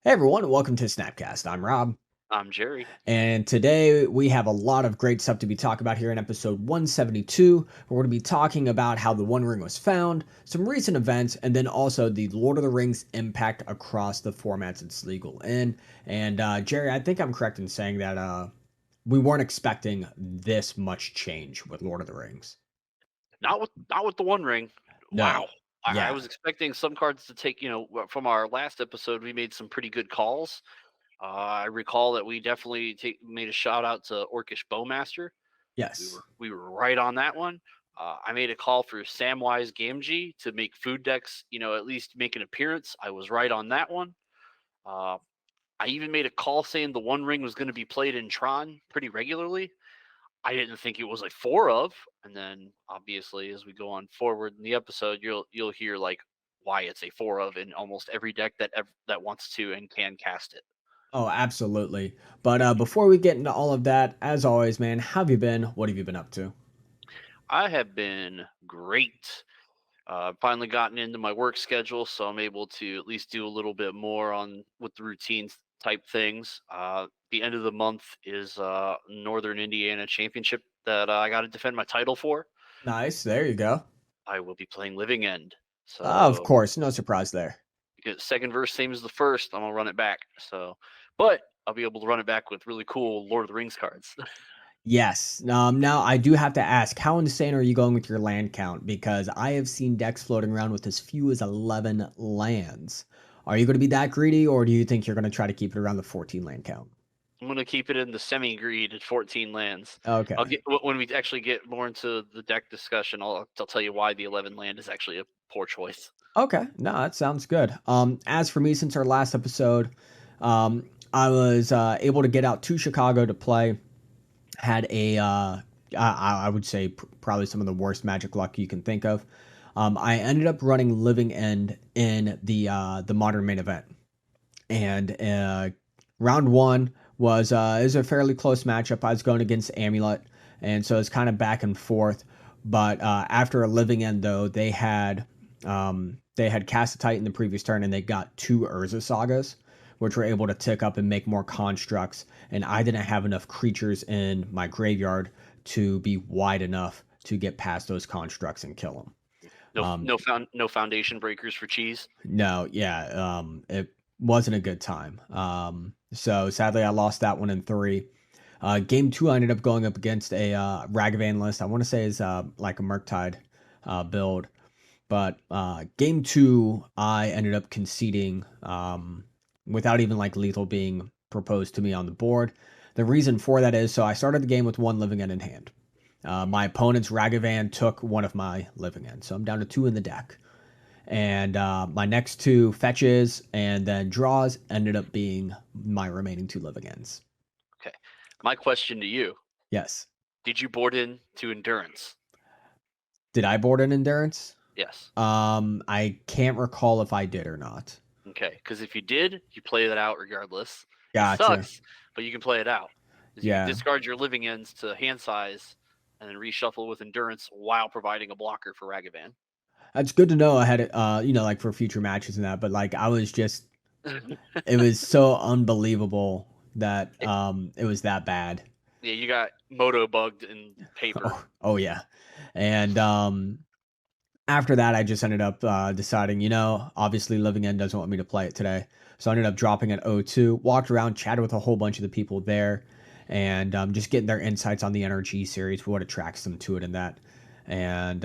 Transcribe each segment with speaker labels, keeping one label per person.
Speaker 1: Hey everyone, welcome to SnapCast. I'm Rob,
Speaker 2: I'm Jerry.
Speaker 1: and today we have a lot of great stuff to be talking about here in episode 172. We're going to be talking about how the One Ring was found, some recent events, and then also the Lord of the Rings impact across the formats it's legal in. And Jerry, I think I'm correct in saying that we weren't expecting this much change with Lord of the Rings.
Speaker 2: Not with the One Ring.
Speaker 1: No.
Speaker 2: Wow. I
Speaker 1: Yeah.
Speaker 2: was expecting some cards to take, from our last episode, we made some pretty good calls. I recall that we definitely made a shout out to Orcish Bowmaster. We
Speaker 1: Yes.
Speaker 2: were we were right on that one. I made a call for Samwise Gamgee to make food decks, at least make an appearance. I was right on that one. Uh, I even made a call saying the One Ring was going to be played in Tron pretty regularly. I didn't think it was like four of, and then obviously as we go on forward in the episode, you'll hear like why it's a four of in almost every deck that wants to and can cast it.
Speaker 1: Oh, absolutely. But before we get into all of that, as always, man, how have you been? What have you been up to?
Speaker 2: I have been great. Finally gotten into my work schedule, so I'm able to at least do a little bit more on with the routines type things. The end of the month is Northern Indiana Championship that I got to defend my title for.
Speaker 1: Nice. There you go.
Speaker 2: I will be playing Living End.
Speaker 1: Of
Speaker 2: So
Speaker 1: course, no surprise there.
Speaker 2: because second verse same as the first, I'm gonna run it back. So, but I'll be able to run it back with really cool Lord of the Rings cards.
Speaker 1: Yes. Now I do have to ask, how insane are you going with your land count? Because I have seen decks floating around with as few as 11 lands. Are you going to be that greedy, or do you think you're going to try to keep it around the 14 land count?
Speaker 2: I'm gonna keep it in the semi-greed at 14 lands. I'll
Speaker 1: Okay.
Speaker 2: get when we actually get more into the deck discussion. I'll tell you why the 11 land is actually a poor choice.
Speaker 1: Okay. No, that sounds good. As for me, since our last episode, I was able to get out to Chicago to play. Had a I would say probably some of the worst magic luck you can think of. I ended up running Living End in the modern main event, and round one was is a fairly close matchup. I was going against Amulet, and so it's kind of back and forth. But after a Living End, though, they had cast a Titan the previous turn, and they got two Urza Sagas, which were able to tick up and make more constructs. And I didn't have enough creatures in my graveyard to be wide enough to get past those constructs and kill them.
Speaker 2: No foundation breakers for cheese.
Speaker 1: No, yeah, it wasn't a good time. So sadly, I lost that one in three. Game two, I ended up going up against a Ragavan list. I want to say is like a Murktide build, but game two, I ended up conceding without even like lethal being proposed to me on the board. The reason for that is so I started the game with one living end in hand. My opponent's Ragavan took one of my living ends, so I'm down to two in the deck. And my next two fetches and then draws ended up being my remaining two living ends.
Speaker 2: Okay. My question to you:
Speaker 1: Yes.
Speaker 2: did you board in to endurance?
Speaker 1: Did I board an endurance?
Speaker 2: Yes.
Speaker 1: I can't recall if I did or not.
Speaker 2: Okay. Because if you did, you play that out regardless. It
Speaker 1: Gotcha.
Speaker 2: sucks, but you can play it out. Because you can
Speaker 1: Yeah.
Speaker 2: discard your living ends to hand size and then reshuffle with endurance while providing a blocker for Ragavan.
Speaker 1: It's good to know I had it, like for future matches and that, but like I was just, it was so unbelievable that it was that bad.
Speaker 2: Yeah, you got moto bugged in paper.
Speaker 1: Oh yeah. And after that, I just ended up deciding, obviously Living End doesn't want me to play it today. So I ended up dropping at 0-2, walked around, chatted with a whole bunch of the people there, and just getting their insights on the NRG series, what attracts them to it and that. And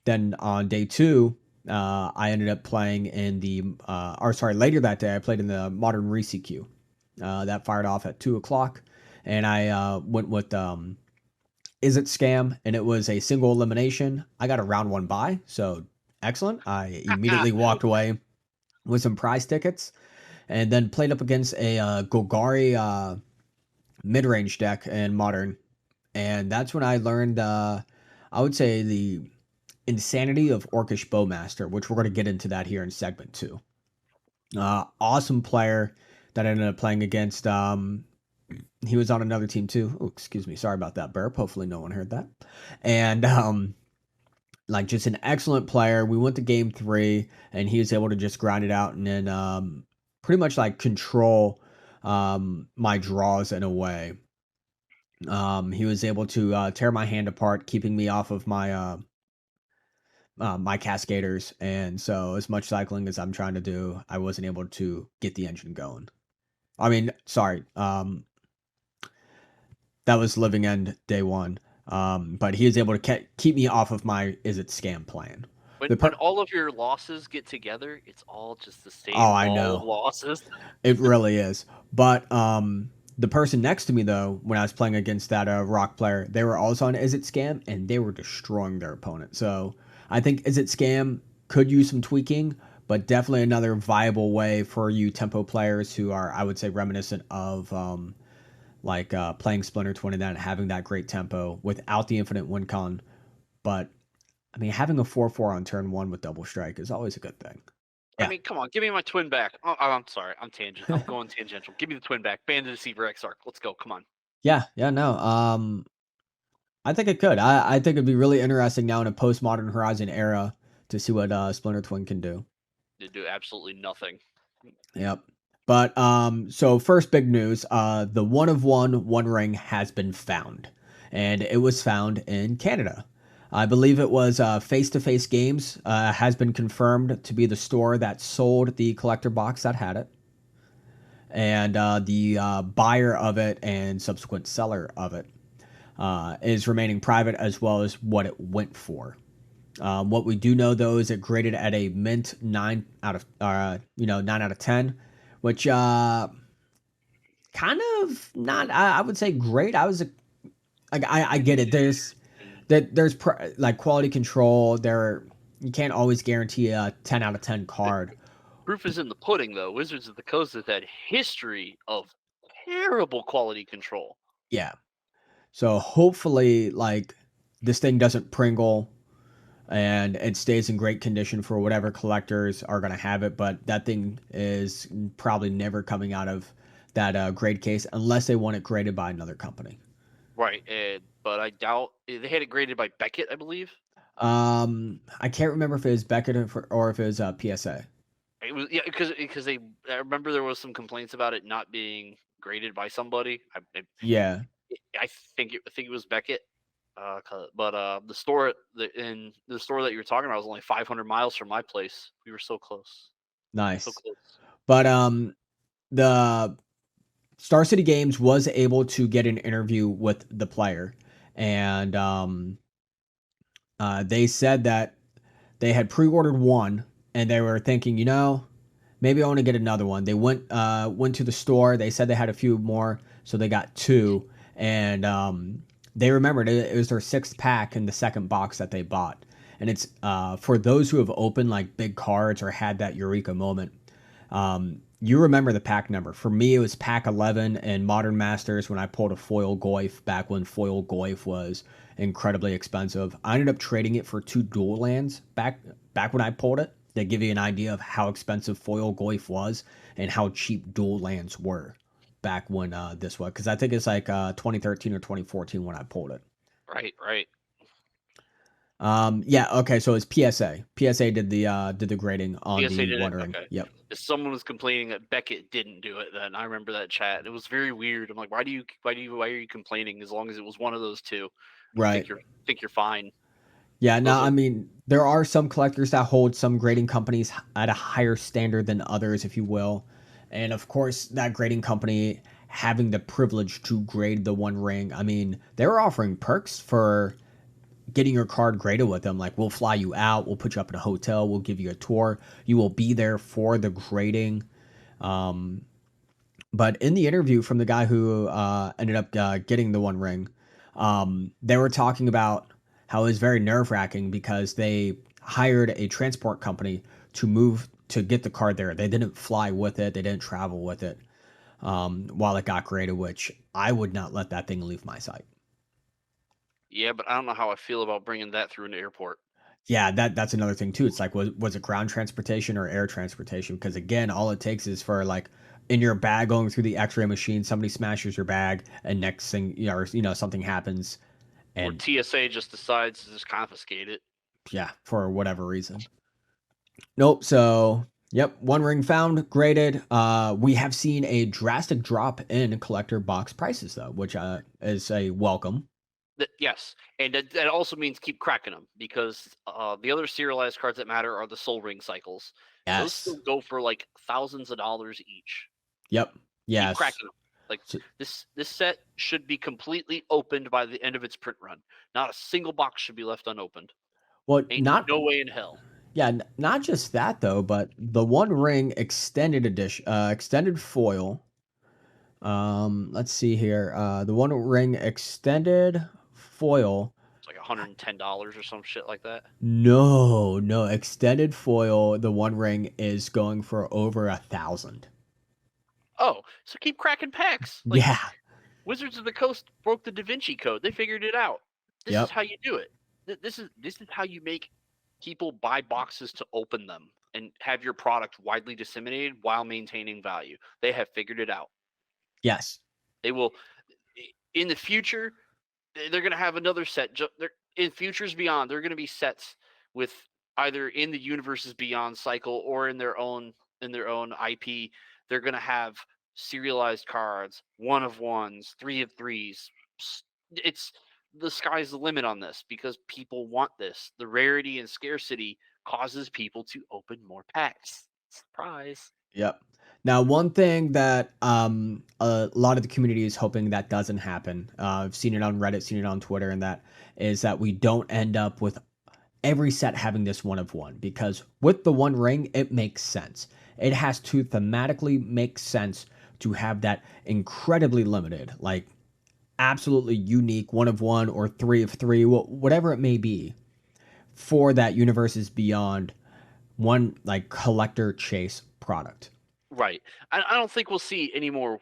Speaker 1: then on day two, I ended up playing in later that day, I played in the Modern Reseq. That fired off at 2 o'clock. And I went with Is It Scam, and it was a single elimination. I got a round one bye, so excellent. I immediately walked away with some prize tickets, and then played up against a Golgari mid-range deck in Modern, and that's when I learned, I would say, the insanity of Orcish Bowmaster, which we're going to get into that here in segment two. Awesome player that I ended up playing against. He was on another team too. Oh, excuse me. Sorry about that burp. Hopefully no one heard that. And like just an excellent player. We went to game three and he was able to just grind it out and then pretty much like control my draws in a way. He was able to tear my hand apart, keeping me off of my cascaders. And so, as much cycling as I'm trying to do, I wasn't able to get the engine going. I mean, sorry, that was living end day one. But he was able to keep me off of my is it scam plan.
Speaker 2: When
Speaker 1: The
Speaker 2: when
Speaker 1: per-
Speaker 2: all of your losses get together, it's all just the
Speaker 1: oh,
Speaker 2: same
Speaker 1: I
Speaker 2: ball of
Speaker 1: know.
Speaker 2: losses.
Speaker 1: It really is. But the person next to me though, when I was playing against that rock player, they were also on Is It Scam and they were destroying their opponent. So I think Is It Scam could use some tweaking, but definitely another viable way for you tempo players who are, I would say, reminiscent of playing Splinter 20 and having that great tempo without the infinite win con. But I mean, having a 4-4 on turn one with double strike is always a good thing.
Speaker 2: I
Speaker 1: Yeah.
Speaker 2: mean, come on, give me my twin back. I'm sorry, I'm going tangential. Give me the twin back. Bandit Deceiver X Arc. Let's go. Come on.
Speaker 1: Yeah, yeah, no. I think it could. I think it'd be really interesting now in a postmodern Horizon era to see what Splinter Twin can do.
Speaker 2: They do absolutely nothing.
Speaker 1: Yep. But so first big news, the one of one ring has been found. And it was found in Canada. I believe it was Face to Face Games has been confirmed to be the store that sold the collector box that had it. And the buyer of it and subsequent seller of it is remaining private as well as what it went for. What we do know though is it graded at a mint 9 out of 10, which kind of not. I would say great. I get it. There's quality control. You can't always guarantee a 10 out of 10
Speaker 2: The
Speaker 1: card.
Speaker 2: proof is in the pudding, though. Wizards of the Coast has had history of terrible quality control.
Speaker 1: Yeah. So hopefully, this thing doesn't pringle and it stays in great condition for whatever collectors are going to have it. But that thing is probably never coming out of that grade case unless they want it graded by another company.
Speaker 2: Right, but I doubt they had it graded by Beckett, I believe.
Speaker 1: I can't remember if it was Beckett or if it was PSA.
Speaker 2: It was because they I remember there was some complaints about it not being graded by somebody.
Speaker 1: Yeah,
Speaker 2: I think it was Beckett. But in the store that you were talking about was only 500 miles from my place. We were so close, so
Speaker 1: nice.
Speaker 2: close.
Speaker 1: But the Star City Games was able to get an interview with the player, and they said that they had pre-ordered one, and they were thinking, maybe I want to get another one. They went to the store. They said they had a few more, so they got two, and they remembered it was their sixth pack in the second box that they bought. And it's for those who have opened like big cards or had that eureka moment. You remember the pack number. For me, it was pack 11 in Modern Masters when I pulled a foil Goyf back when foil Goyf was incredibly expensive. I ended up trading it for two dual lands back when I pulled it. To give you an idea of how expensive foil Goyf was and how cheap dual lands were back when this was. Because I think it's like 2013 or 2014 when I pulled it.
Speaker 2: Right, right.
Speaker 1: Yeah. Okay. So it's PSA. PSA did the grading on
Speaker 2: PSA
Speaker 1: the
Speaker 2: did it.
Speaker 1: Wondering.
Speaker 2: Okay.
Speaker 1: Yep.
Speaker 2: If someone was complaining that Beckett didn't do it, then I remember that chat. It was very weird. I'm like, why are you complaining? As long as it was one of those two, I
Speaker 1: Right.
Speaker 2: think you're fine.
Speaker 1: Yeah, no,
Speaker 2: Those
Speaker 1: I
Speaker 2: are
Speaker 1: mean, there are some collectors that hold some grading companies at a higher standard than others, if you will. And of course, that grading company having the privilege to grade the One Ring, I mean, they were offering perks for getting your card graded with them. Like, we'll fly you out, we'll put you up in a hotel, we'll give you a tour, you will be there for the grading. Um, but in the interview from the guy who ended up getting the One Ring, they were talking about how it was very nerve wracking because they hired a transport company to move to get the card there. They didn't fly with it, they didn't travel with it while it got graded, which I would not let that thing leave my sight.
Speaker 2: yeah, but I don't know how I feel about bringing that through an airport.
Speaker 1: Yeah, that's another thing too. It's like was it ground transportation or air transportation? Because again, all it takes is for like in your bag going through the X-ray machine, somebody smashes your bag, and next thing something happens,
Speaker 2: Or
Speaker 1: and
Speaker 2: TSA just decides to just confiscate it.
Speaker 1: yeah, for whatever reason. Nope. So Yep, One Ring found, graded. We have seen a drastic drop in collector box prices though, which is a welcome.
Speaker 2: Yes, and that also means keep cracking them because the other serialized cards that matter are the Soul Ring cycles. Those
Speaker 1: Yes.
Speaker 2: still go for like thousands of dollars each.
Speaker 1: Yep.
Speaker 2: Keep
Speaker 1: Yes.
Speaker 2: cracking them. Like
Speaker 1: So,
Speaker 2: this set should be completely opened by the end of its print run. Not a single box should be left unopened.
Speaker 1: well,
Speaker 2: Ain't
Speaker 1: not
Speaker 2: no way in hell.
Speaker 1: yeah, not just that though, but the One Ring extended edition, extended foil. Let's see here. The One Ring extended foil.
Speaker 2: It's like $110 or some shit like that.
Speaker 1: No, no, extended foil. The One Ring is going for over 1,000.
Speaker 2: Oh, so keep cracking packs. Like
Speaker 1: Yeah.
Speaker 2: Wizards of the Coast broke the Da Vinci Code. They figured it out. This is
Speaker 1: Yep.
Speaker 2: how you do it. This is how you make people buy boxes to open them and have your product widely disseminated while maintaining value. They have figured it out.
Speaker 1: Yes.
Speaker 2: They will in the future. They're going to have another set. In Futures Beyond, they're going to be sets with either in the Universes Beyond cycle or in their own IP. They're going to have serialized cards, one of ones, three of threes. It's the sky's the limit on this because people want this. The rarity and scarcity causes people to open more packs. Surprise.
Speaker 1: Yep. Now, one thing that a lot of the community is hoping that doesn't happen. I've seen it on Reddit, seen it on Twitter, and that is that we don't end up with every set having this one of one, because with the One Ring, it makes sense. It has to thematically make sense to have that incredibly limited, like absolutely unique one of one or three of three, whatever it may be, for that universes beyond one like collector chase product.
Speaker 2: Right. I don't think we'll see any more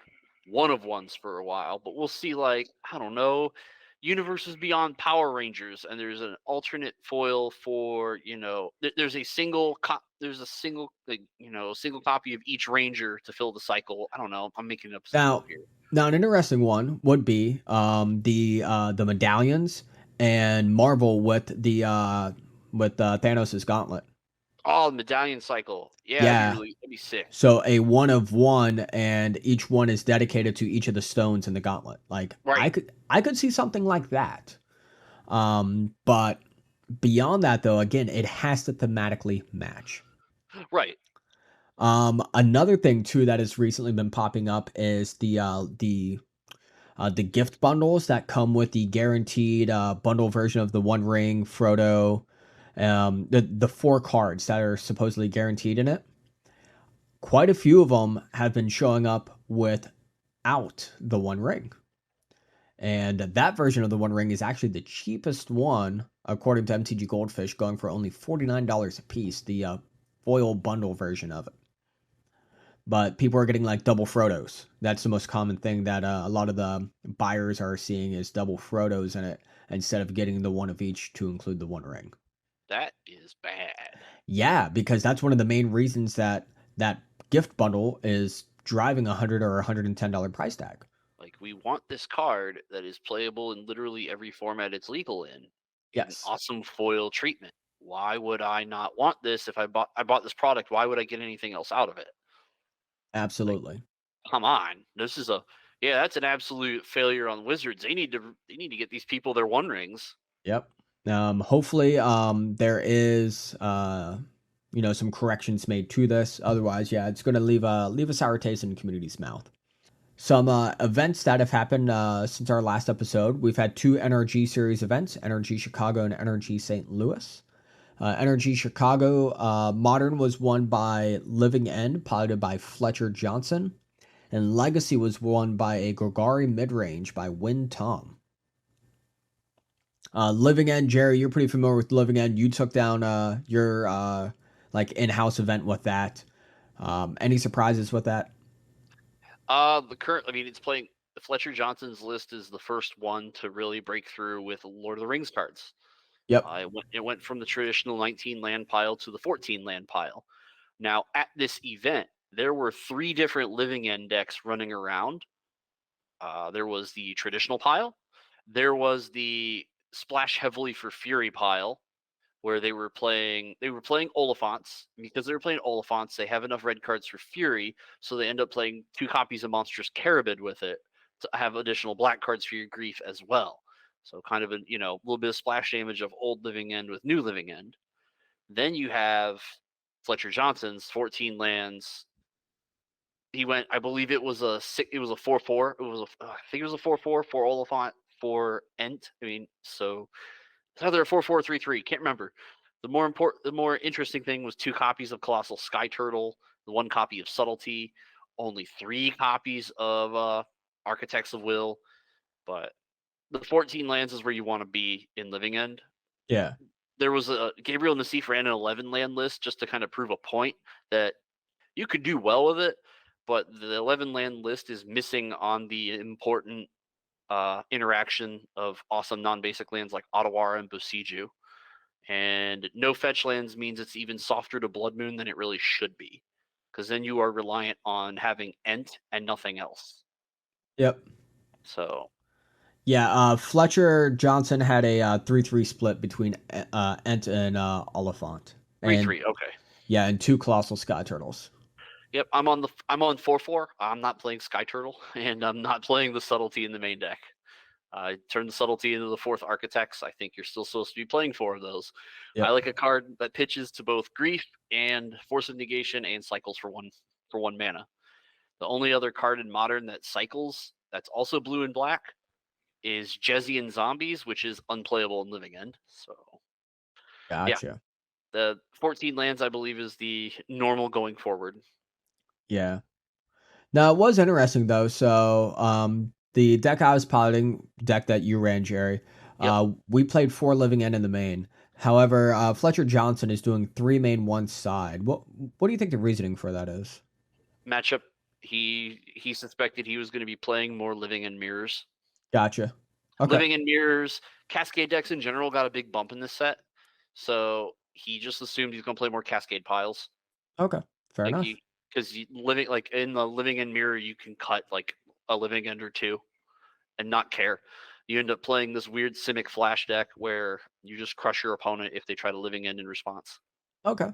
Speaker 2: one of ones for a while, but we'll see like, I don't know, universes beyond Power Rangers and there's an alternate foil for, there's a single like, single copy of each ranger to fill the cycle. I don't know. I'm making up stuff up
Speaker 1: Now,
Speaker 2: here.
Speaker 1: now, an interesting one would be the medallions and Marvel with Thanos' gauntlet.
Speaker 2: Oh, the medallion cycle. Yeah,
Speaker 1: Yeah,
Speaker 2: that'd be sick.
Speaker 1: so a one of one, and each one is dedicated to each of the stones in the gauntlet. Like
Speaker 2: Right.
Speaker 1: I could see something like that. But beyond that, though, again, it has to thematically match.
Speaker 2: Right.
Speaker 1: Another thing too that has recently been popping up is the gift bundles that come with the guaranteed bundle version of the One Ring, Frodo, the four cards that are supposedly guaranteed in it. Quite a few of them have been showing up without the One Ring. And that version of the One Ring is actually the cheapest one, according to MTG Goldfish, going for only $49 a piece, the foil bundle version of it. But people are getting like double Frodos. That's the most common thing that a lot of the buyers are seeing is double Frodos in it instead of getting the one of each to include the One Ring.
Speaker 2: That is bad.
Speaker 1: Yeah, because that's one of the main reasons that that gift bundle is driving $100 or $110 price tag.
Speaker 2: Like we want this card that is playable in literally every format it's legal in
Speaker 1: Yes,
Speaker 2: awesome foil treatment. Why would I not want this if I bought this product? Why would I get anything else out of it? Like,
Speaker 1: absolutely.
Speaker 2: come on. That's an absolute failure on Wizards. They need to get these people their one rings.
Speaker 1: Yep. Hopefully, there is some corrections made to this. Otherwise, yeah, it's going to leave a sour taste in the community's mouth. Some events that have happened since our last episode. We've had two NRG series events: NRG Chicago and NRG St. Louis. NRG Chicago Modern was won by Living End, piloted by Fletcher Johnson, and Legacy was won by a Golgari mid-range by Win Tom. Living End, Jerry, you're pretty familiar with Living End. You took down your like in-house event with that. Any surprises with that?
Speaker 2: It's playing Fletcher Johnson's list is the first one to really break through with Lord of the Rings cards.
Speaker 1: Yep.
Speaker 2: It went from the traditional 19 land pile to the 14 land pile. Now, at this event, there were three different Living End decks running around. There was the traditional pile, there was the splash heavily for Fury pile, where they were playing Oliphants. Because they were playing Oliphants, they have enough red cards for Fury, so they end up playing 2 copies of Monstrous Carabid with it to have additional black cards for your Grief as well. So kind of a little bit of splash damage of old Living End with new Living End. Then you have Fletcher Johnson's 14 lands. He went, I believe it was a 4/4. I think it was a 4/4 for Oliphant for Ent. I mean, so it's either a 4/4 3/3. Can't remember. The more interesting thing was 2 copies of Colossal Sky Turtle, the 1 copy of Subtlety, only 3 copies of Architects of Will. But the 14 lands is where you want to be in Living End.
Speaker 1: Yeah.
Speaker 2: There was a Gabriel Nassif ran an 11 land list just to kind of prove a point that you could do well with it, but the 11 land list is missing on the important interaction of awesome non-basic lands like Ottawara and Bosiju. And no fetch lands means it's even softer to Blood Moon than it really should be, because then you are reliant on having Ent and nothing else.
Speaker 1: Yep.
Speaker 2: So
Speaker 1: Yeah, Fletcher Johnson had a 3-3 split between Ent and Oliphant.
Speaker 2: three
Speaker 1: And
Speaker 2: three, okay.
Speaker 1: yeah, and 2 Colossal Sky Turtles.
Speaker 2: Yep, I'm on 4/4. I'm not playing Sky Turtle, and I'm not playing the Subtlety in the main deck. I turned the Subtlety into the 4th Architects. I think you're still supposed to be playing 4 of those. I
Speaker 1: Yep.
Speaker 2: like a card that pitches to both Grief and Force of Negation and cycles for one mana. The only other card in Modern that cycles that's also blue and black is Jezzy and Zombies, which is unplayable in Living End. So yeah,
Speaker 1: Gotcha.
Speaker 2: the 14 lands I believe is the normal going forward.
Speaker 1: Yeah. Now it was interesting though. So the deck I was piloting, deck that you ran, Jerry,
Speaker 2: Yep,
Speaker 1: we played 4 Living End in the main. However, Fletcher Johnson is doing 3 main, 1 side. What do you think the reasoning for that is?
Speaker 2: matchup. He suspected he was going to be playing more Living End Mirrors.
Speaker 1: Gotcha. Okay.
Speaker 2: Living in Mirrors, Cascade decks in general got a big bump in this set, so he just assumed he's going to play more Cascade piles.
Speaker 1: Okay. Fair
Speaker 2: Like
Speaker 1: enough.
Speaker 2: because living like in the Living End Mirror, you can cut like a Living End or 2 and not care. You end up playing this weird Simic Flash deck where you just crush your opponent if they try to Living End in response.
Speaker 1: Okay.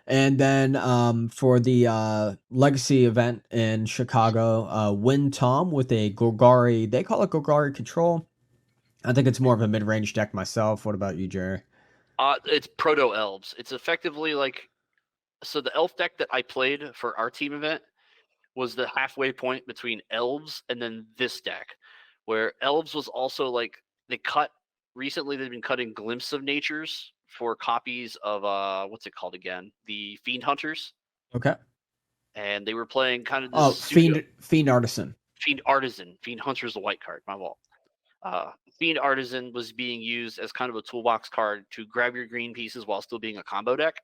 Speaker 1: And then for the Legacy event in Chicago, Win Tom with a Golgari, they call it Golgari Control. I think it's more of a mid range deck myself. What about you, Jerry?
Speaker 2: It's Proto Elves. It's effectively like so the elf deck that I played for our team event was the halfway point between elves and then this deck, where elves was also like they cut recently. They've been cutting Glimpse of Natures for copies of what's it called again? The Fiend Hunters,
Speaker 1: Okay.
Speaker 2: and they were playing kind of this
Speaker 1: Oh,
Speaker 2: pseudo
Speaker 1: Fiend Artisan.
Speaker 2: Fiend Artisan. Fiend Hunter is the white card. My fault. Fiend Artisan was being used as kind of a toolbox card to grab your green pieces while still being a combo deck.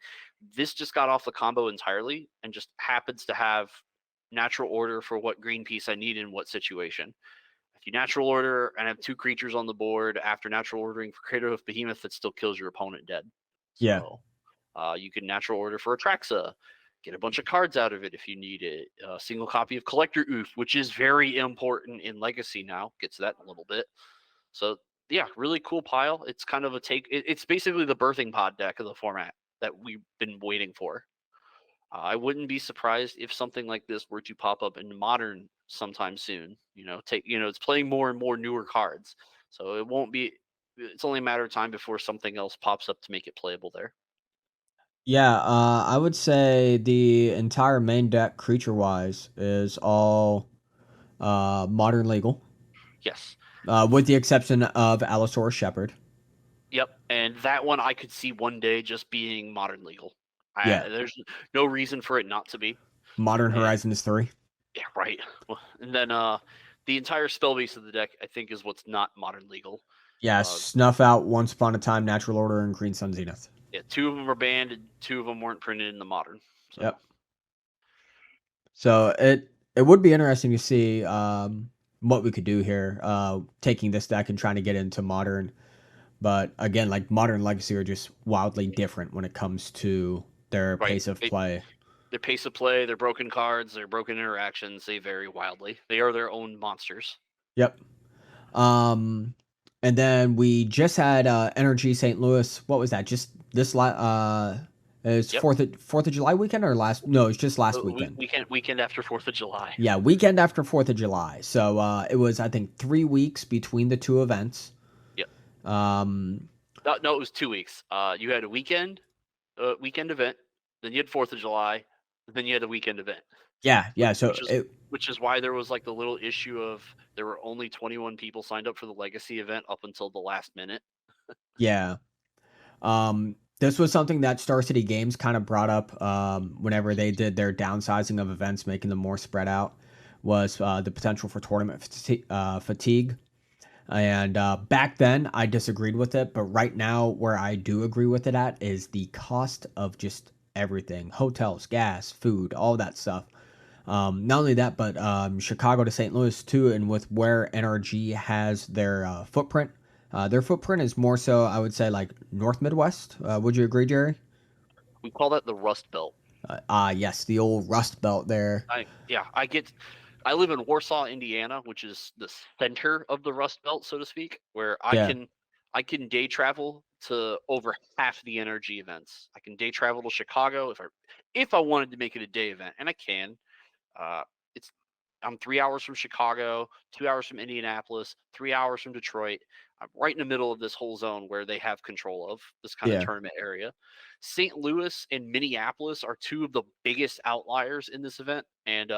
Speaker 2: This just got off the combo entirely and just happens to have natural order for what green piece I need in what situation. If you natural order and have 2 creatures on the board after natural ordering for Crater of Behemoth, that still kills your opponent dead.
Speaker 1: Yeah.
Speaker 2: So you can natural order for Atraxa, get a bunch of cards out of it if you need it. A single copy of Collector Oof, which is very important in Legacy now. Get to that in a little bit. So yeah, really cool pile. It's kind of a take. It's basically the birthing pod deck of the format that we've been waiting for. I wouldn't be surprised if something like this were to pop up in Modern sometime soon. It's playing more and more newer cards, so it won't be. It's only a matter of time before something else pops up to make it playable there.
Speaker 1: Yeah, I would say the entire main deck creature wise is all modern legal,
Speaker 2: Yes.
Speaker 1: with the exception of Allosaurus Shepherd.
Speaker 2: Yep. And that one I could see one day just being Modern legal.
Speaker 1: Yeah.
Speaker 2: There's no reason for it not to be.
Speaker 1: Modern
Speaker 2: And
Speaker 1: Horizon is 3.
Speaker 2: yeah, right. And then the entire spell base of the deck, I think, is what's not Modern legal.
Speaker 1: Yeah,
Speaker 2: Uh,
Speaker 1: Snuff Out, Once Upon a Time, Natural Order, and Green Sun Zenith.
Speaker 2: yeah, 2 of them are banned, and 2 of them weren't printed in the Modern. So
Speaker 1: Yep. So it would be interesting to see what we could do here, taking this deck and trying to get into modern. But again, like modern legacy are just wildly different when it comes to their
Speaker 2: right,
Speaker 1: pace of play.
Speaker 2: their pace of play, their broken cards, their broken interactions, they vary wildly. They are their own monsters.
Speaker 1: Yep. Um, and then we just had NRG St. Louis. What was that? Just This is
Speaker 2: Yep.
Speaker 1: Fourth of July weekend or last? No, it's just last
Speaker 2: We
Speaker 1: weekend.
Speaker 2: weekend after 4th of July.
Speaker 1: Yeah, weekend after 4th of July. So it was, I think, 3 weeks between the two events.
Speaker 2: Yep.
Speaker 1: Um,
Speaker 2: No, it was 2 weeks. You had a weekend event, then you had 4th of July, then you had a weekend event,
Speaker 1: yeah,
Speaker 2: which
Speaker 1: yeah. So
Speaker 2: which is
Speaker 1: it,
Speaker 2: which is why there was, like, the little issue of there were only 21 people signed up for the Legacy event up until the last minute.
Speaker 1: yeah. This was something that Star City Games kind of brought up whenever they did their downsizing of events, making them more spread out. Was the potential for tournament fatigue. And back then, I disagreed with it, but right now, where I do agree with it at is the cost of just everything: hotels, gas, food, all that stuff. Not only that, but Chicago to St. Louis too, and with where NRG has their footprint is more so, I would say, like North Midwest. Would you agree, Jerry?
Speaker 2: We call that the Rust Belt.
Speaker 1: Yes, the old Rust Belt there.
Speaker 2: I live in Warsaw, Indiana, which is the center of the Rust Belt, so to speak, where
Speaker 1: Yeah,
Speaker 2: I can day travel to over half the NRG events. I can day travel to Chicago if I wanted to make it a day event, and I can. Uh, it's I'm 3 hours from Chicago, 2 hours from Indianapolis, 3 hours from Detroit. I'm right in the middle of this whole zone where they have control of this kind of
Speaker 1: yeah,
Speaker 2: tournament area. St. Louis and Minneapolis are two of the biggest outliers in this event, and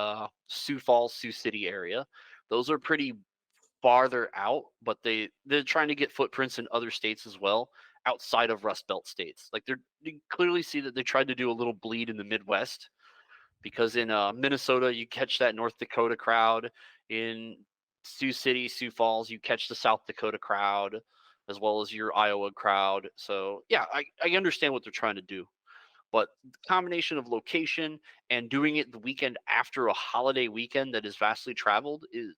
Speaker 2: Sioux Falls, Sioux City area. Those are pretty farther out, but they're trying to get footprints in other states as well, outside of Rust Belt states. Like you clearly see that they tried to do a little bleed in the Midwest because in Minnesota you catch that North Dakota crowd. In Sioux City, Sioux Falls, you catch the South Dakota crowd as well as your Iowa crowd. So yeah, I understand what they're trying to do, but the combination of location and doing it the weekend after a holiday weekend that is vastly traveled is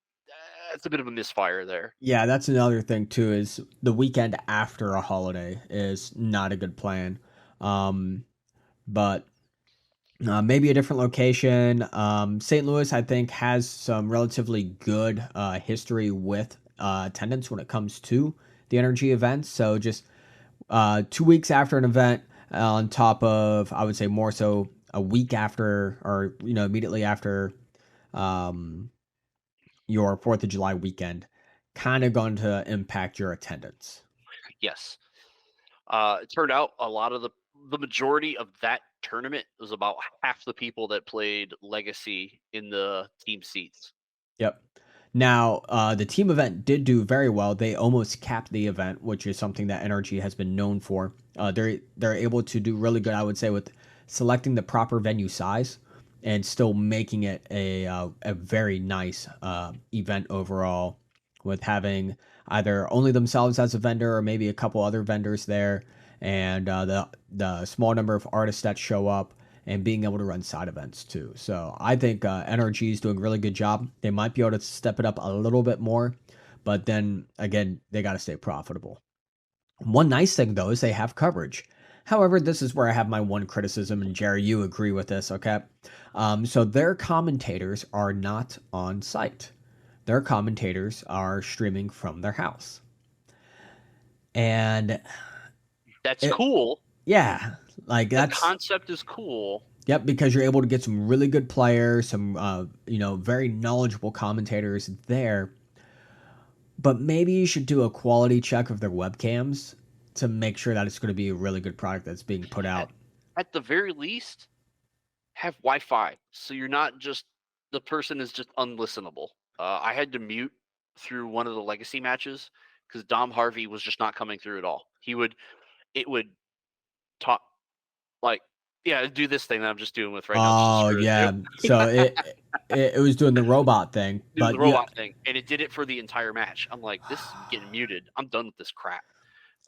Speaker 2: it's a bit of a misfire there.
Speaker 1: yeah. That's another thing too. Is the weekend after a holiday is not a good plan. Um, but maybe a different location. St. Louis, I think, has some relatively good history with attendance when it comes to the energy events. So just 2 weeks after an event, on top of, I would say, more so a week after, or immediately after um, your Fourth of July weekend, kind of going to impact your attendance.
Speaker 2: Yes. It turned out a lot of the majority of that tournament was about half the people that played Legacy in the team seats.
Speaker 1: Yep. Now, the team event did do very well. They almost capped the event, which is something that NRG has been known for. They're able to do really good, I would say, with selecting the proper venue size and still making it a very nice event overall, with having either only themselves as a vendor or maybe a couple other vendors there, and the small number of artists that show up, and being able to run side events too. So I think NRG is doing a really good job. They might be able to step it up a little bit more, but then again, they got to stay profitable. One nice thing though is they have coverage. However, this is where I have my one criticism, and Jerry, you agree with this, okay? So their commentators are not on site. Their commentators are streaming from their house, and
Speaker 2: That's
Speaker 1: it,
Speaker 2: cool.
Speaker 1: yeah, like
Speaker 2: The
Speaker 1: that's
Speaker 2: concept is cool.
Speaker 1: Yep, because you're able to get some really good players, some very knowledgeable commentators there. But maybe you should do a quality check of their webcams to make sure that it's going to be a really good product that's being put
Speaker 2: At,
Speaker 1: out.
Speaker 2: at the very least, have Wi-Fi, so you're not just the person is just unlistenable. I had to mute through one of the Legacy matches because Dom Harvey was just not coming through at all. It would talk like, yeah, do this thing that I'm just doing with right now just to
Speaker 1: Oh
Speaker 2: screw with
Speaker 1: yeah, so it was doing the robot thing,
Speaker 2: do the
Speaker 1: but yeah,
Speaker 2: robot thing, and it did it for the entire match. I'm like, this is getting muted. I'm done with this crap.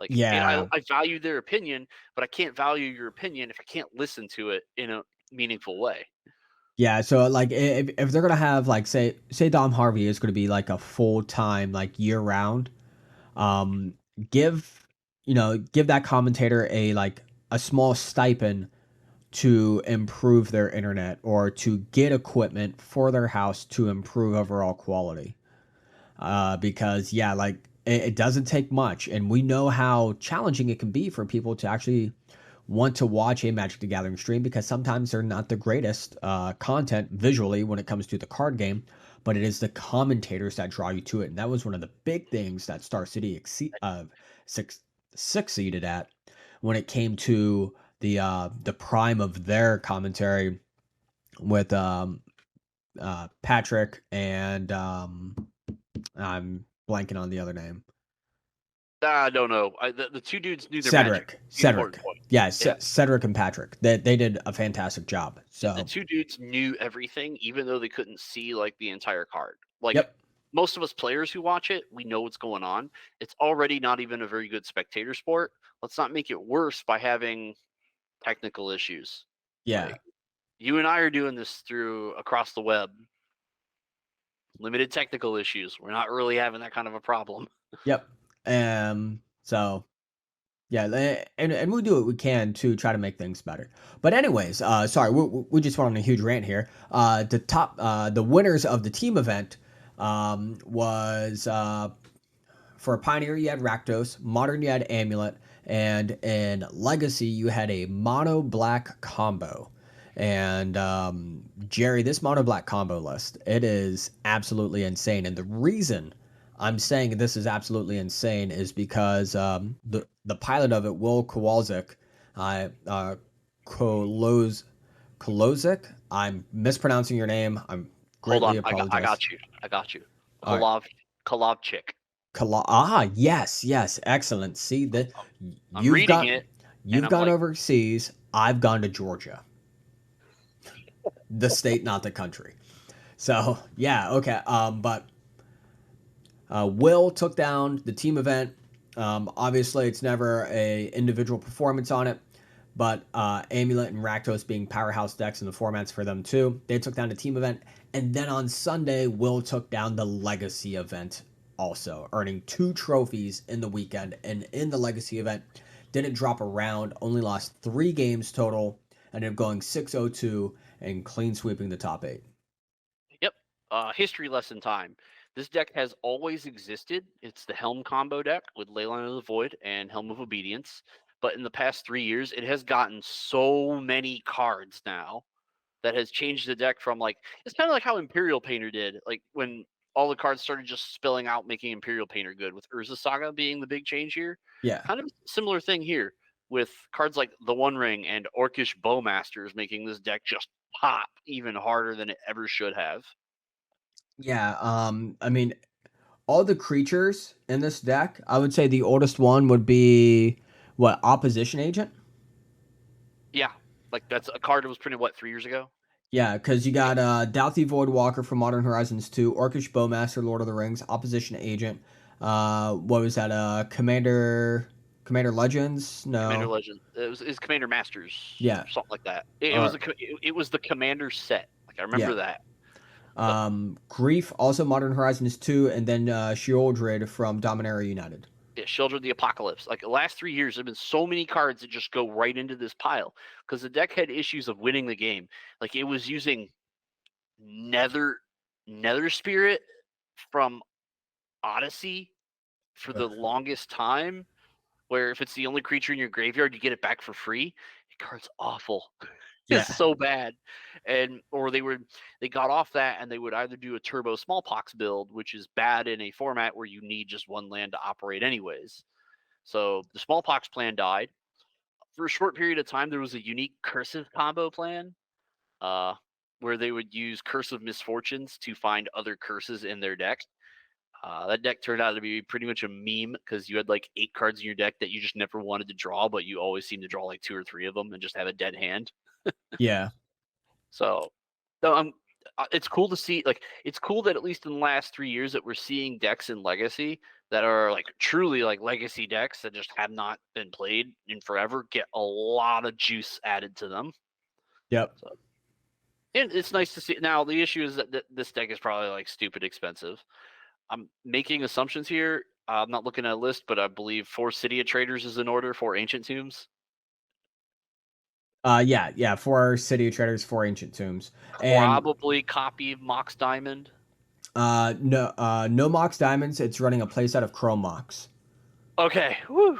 Speaker 2: Like, and
Speaker 1: yeah,
Speaker 2: I value their opinion, but I can't value your opinion if I can't listen to it in a meaningful way.
Speaker 1: yeah. So like, if they're gonna have, like, say Dom Harvey is gonna be like a full time, like, year round, um, give give that commentator a small stipend to improve their internet or to get equipment for their house to improve overall quality. Because yeah, like it doesn't take much, and we know how challenging it can be for people to actually want to watch a Magic the Gathering stream because sometimes they're not the greatest content visually when it comes to the card game, but it is the commentators that draw you to it. And that was one of the big things that Star City six, succeeded at when it came to the prime of their commentary with Patrick and I'm blanking on the other name.
Speaker 2: I don't know. The two dudes knew their magic.
Speaker 1: Cedric.
Speaker 2: The important point.
Speaker 1: Yeah,
Speaker 2: Yeah.
Speaker 1: Cedric and Patrick. They did a fantastic job.
Speaker 2: The
Speaker 1: So,
Speaker 2: two dudes knew everything, even though they couldn't see like the entire card. Like
Speaker 1: yep.
Speaker 2: most of us players who watch it, we know what's going on. It's already not even a very good spectator sport. Let's not make it worse by having technical issues.
Speaker 1: Yeah.
Speaker 2: Like you and I are doing this through across the web. Limited technical issues. We're not really having that kind of a problem.
Speaker 1: Yep. So yeah, and we do what we can to try to make things better. But anyways, sorry, we just went on a huge rant here. The winners of the team event was for Pioneer, you had Rakdos, Modern, you had Amulet, and in Legacy, you had a mono black combo. And Jerry, this mono black combo list, it is absolutely insane. And the reason I'm saying this is absolutely insane is because the pilot of it, Will Kowalczyk, Koloz, Kolozik, I'm mispronouncing your name. I'm
Speaker 2: Hold
Speaker 1: greatly
Speaker 2: on, I
Speaker 1: apologize.
Speaker 2: got you. I got you.
Speaker 1: All right.
Speaker 2: Kolovchik.
Speaker 1: Yes, yes, excellent. See that
Speaker 2: I'm
Speaker 1: you've
Speaker 2: reading
Speaker 1: got
Speaker 2: it, and
Speaker 1: you've
Speaker 2: I'm
Speaker 1: gone
Speaker 2: like,
Speaker 1: overseas. I've gone to Georgia, the state, not the country. So yeah, okay. But Will took down the team event. Obviously, it's never a individual performance on it, but Amulet and Rakdos being powerhouse decks in the formats for them too. They took down the team event, and then on Sunday, Will took down the Legacy event also, earning 2 trophies in the weekend. And in the Legacy event, didn't drop a round, only lost 3 games total, ended up going 6-0-2 and clean sweeping the top 8.
Speaker 2: yep. History lesson time. This deck has always existed. It's the Helm combo deck with Leyline of the Void and Helm of Obedience. But in the past 3 years, it has gotten so many cards now that has changed the deck from like it's kind of like how Imperial Painter did, like when all the cards started just spilling out, making Imperial Painter good, with Urza Saga being the big change here.
Speaker 1: Yeah.
Speaker 2: Kind of similar thing here with cards like the One Ring and Orcish Bowmasters making this deck just pop even harder than it ever should have.
Speaker 1: Yeah, I mean, all the creatures in this deck, I would say the oldest one would be what, Opposition Agent?
Speaker 2: Yeah, like that's a card that was printed what 3 years ago.
Speaker 1: Yeah, because you
Speaker 2: Yeah,
Speaker 1: got Douthie Voidwalker from Modern Horizons 2, Orcish Bowmaster, Lord of the Rings, Opposition Agent. What was that? Commander Legends?
Speaker 2: Commander
Speaker 1: No.
Speaker 2: Legend. It was Commander Masters,
Speaker 1: Yeah.
Speaker 2: something like that. It was
Speaker 1: Or
Speaker 2: it was the Commander set. Like I remember
Speaker 1: yeah.
Speaker 2: that. But
Speaker 1: Grief, also Modern Horizons 2, and then Sheoldred from Dominaria United.
Speaker 2: yeah, Children of the Apocalypse. Like the last 3 years, there have been so many cards that just go right into this pile because the deck had issues of winning the game. Like it was using Nether Nether Spirit from Odyssey for the longest time, where if it's the only creature in your graveyard, you get it back for free. The card's awful. It's
Speaker 1: Yeah.
Speaker 2: so bad. And or they got off that and they would either do a turbo smallpox build, which is bad in a format where you need just one land to operate anyways. So the smallpox plan died. For a short period of time, there was a unique cursive combo plan, uh, where they would use Curse of Misfortunes to find other curses in their deck. That deck turned out to be pretty much a meme because you had like 8 cards in your deck that you just never wanted to draw, but you always seem to draw like 2 or 3 of them and just have a dead hand.
Speaker 1: Yeah.
Speaker 2: So, no, it's cool to see. Like, it's cool that at least in the last 3 years that we're seeing decks in Legacy that are like truly like legacy decks that just have not been played in forever get a lot of juice added to them.
Speaker 1: Yep.
Speaker 2: So, and it's nice to see. Now, the issue is that this deck is probably like stupid expensive. I'm making assumptions here. I'm not looking at a list, but I believe 4 City of Traders is in order for Ancient Tombs.
Speaker 1: Yeah. 4 City of Traders, 4 Ancient Tombs. And
Speaker 2: Probably copy of Mox Diamond.
Speaker 1: No Mox Diamonds. It's running a playset of Chrome Mox.
Speaker 2: Okay. Woo.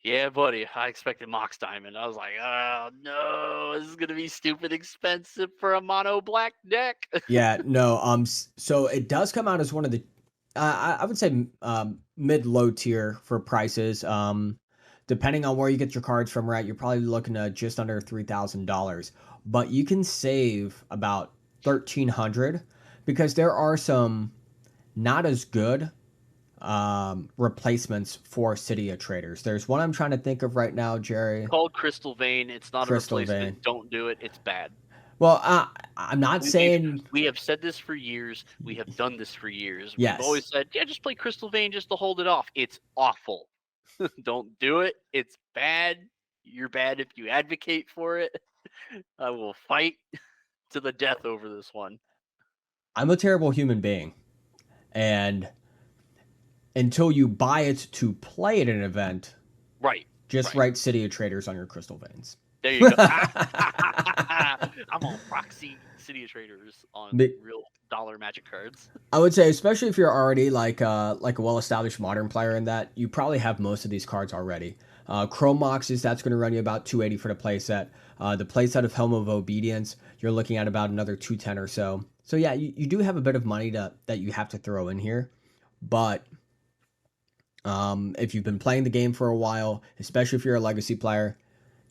Speaker 2: Yeah, buddy. I expected Mox Diamond. I was like, oh no, this is gonna be stupid expensive for a mono black deck.
Speaker 1: Yeah, no. So it does come out as one of the, I would say, mid low tier for prices. Depending on where you get your cards from, right, you're probably looking at just under $3,000, but you can save about 1,300 because there are some not as good replacements for City of Traders. There's one I'm trying to think of right now, Jerry.
Speaker 2: Called Crystal Vein. It's not a
Speaker 1: Crystal
Speaker 2: replacement.
Speaker 1: Vein.
Speaker 2: Don't do it. It's bad.
Speaker 1: Well, I'm not saying
Speaker 2: We have said this for years. We have done this for years. We've always
Speaker 1: yes.
Speaker 2: said, yeah, just play Crystal Vein just to hold it off. It's awful. Don't do it. It's bad. You're bad if you advocate for it. I will fight to the death over this one.
Speaker 1: I'm a terrible human being, and until you buy it to play at an event,
Speaker 2: Right.
Speaker 1: just
Speaker 2: Right.
Speaker 1: write City of Traders on your Crystal Veins.
Speaker 2: There you go. I'm on proxy City of Traders on real dollar Magic cards.
Speaker 1: I would say, especially if you're already like a well-established modern player in that, you probably have most of these cards already. Chrome Moxes, that's going to run you about 280 for the playset. The playset of Helm of Obedience, you're looking at about another 210 or so. So yeah, you do have a bit of money that you have to throw in here, but if you've been playing the game for a while, especially if you're a legacy player,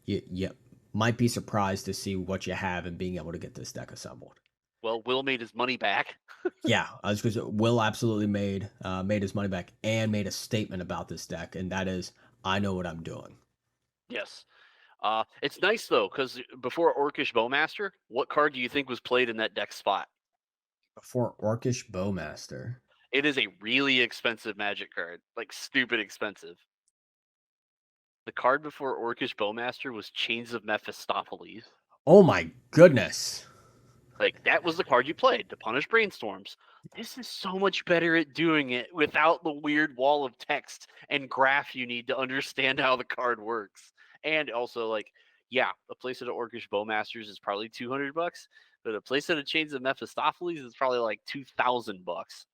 Speaker 1: you might be surprised to see what you have and being able to get this deck assembled.
Speaker 2: Well, Will made his money back.
Speaker 1: Yeah, I was going to say, Will absolutely made his money back and made a statement about this deck, and that is, I know what I'm doing.
Speaker 2: Yes. It's nice though, because before Orcish Bowmaster, what card do you think was played in that deck spot?
Speaker 1: Before Orcish Bowmaster.
Speaker 2: It is a really expensive Magic card, like stupid expensive. The card before Orcish Bowmaster was Chains of Mephistopheles.
Speaker 1: Oh my goodness.
Speaker 2: Like, that was the card you played to punish brainstorms. This is so much better at doing it without the weird wall of text and graph you need to understand how the card works. And also, like, yeah, a playset of Orcish Bowmasters is probably $200, but a playset of Chains of Mephistopheles is probably like $2,000. And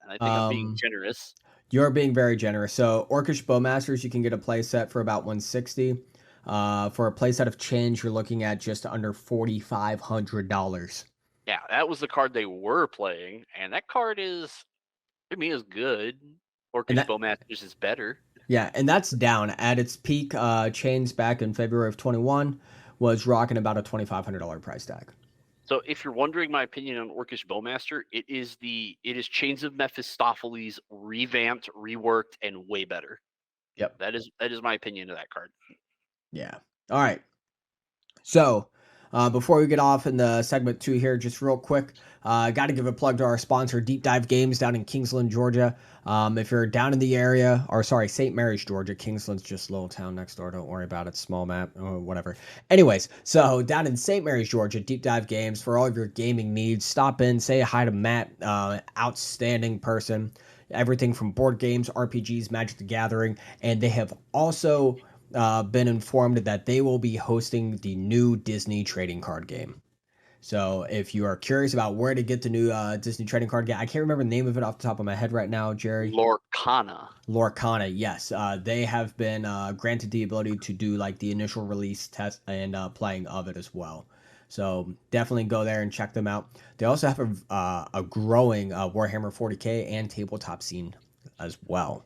Speaker 2: I think I'm being generous.
Speaker 1: You're being very generous. So Orcish Bowmasters, you can get a playset for about 160. For a playset of Change, you're looking at just under $4,500.
Speaker 2: Yeah, that was the card they were playing, and that card is, to me, is good. Orcish Bowmasters is better.
Speaker 1: Yeah, and that's down. At its peak, Chains back in February of 21 was rocking about a $2,500 price tag.
Speaker 2: So if you're wondering my opinion on Orcish Bowmaster, it is Chains of Mephistopheles revamped, reworked, and way better.
Speaker 1: Yep.
Speaker 2: That is my opinion of that card.
Speaker 1: Yeah. All right. So before we get off in the segment 2 here, just real quick, got to give a plug to our sponsor, Deep Dive Games down in Kingsland, Georgia. If you're down in the area, or sorry, St. Mary's, Georgia. Kingsland's just a little town next door. Don't worry about it. Small map or whatever. Anyways, so down in St. Mary's, Georgia, Deep Dive Games for all of your gaming needs. Stop in, say hi to Matt. Outstanding person. Everything from board games, RPGs, Magic the Gathering, and they have also been informed that they will be hosting the new Disney trading card game. So if you are curious about where to get the new Disney trading card game, I can't remember the name of it off the top of my head right now, Jerry.
Speaker 2: Lorcana.
Speaker 1: Lorcana, yes. They have been granted the ability to do like the initial release test and playing of it as well. So definitely go there and check them out. They also have a growing Warhammer 40K and tabletop scene as well.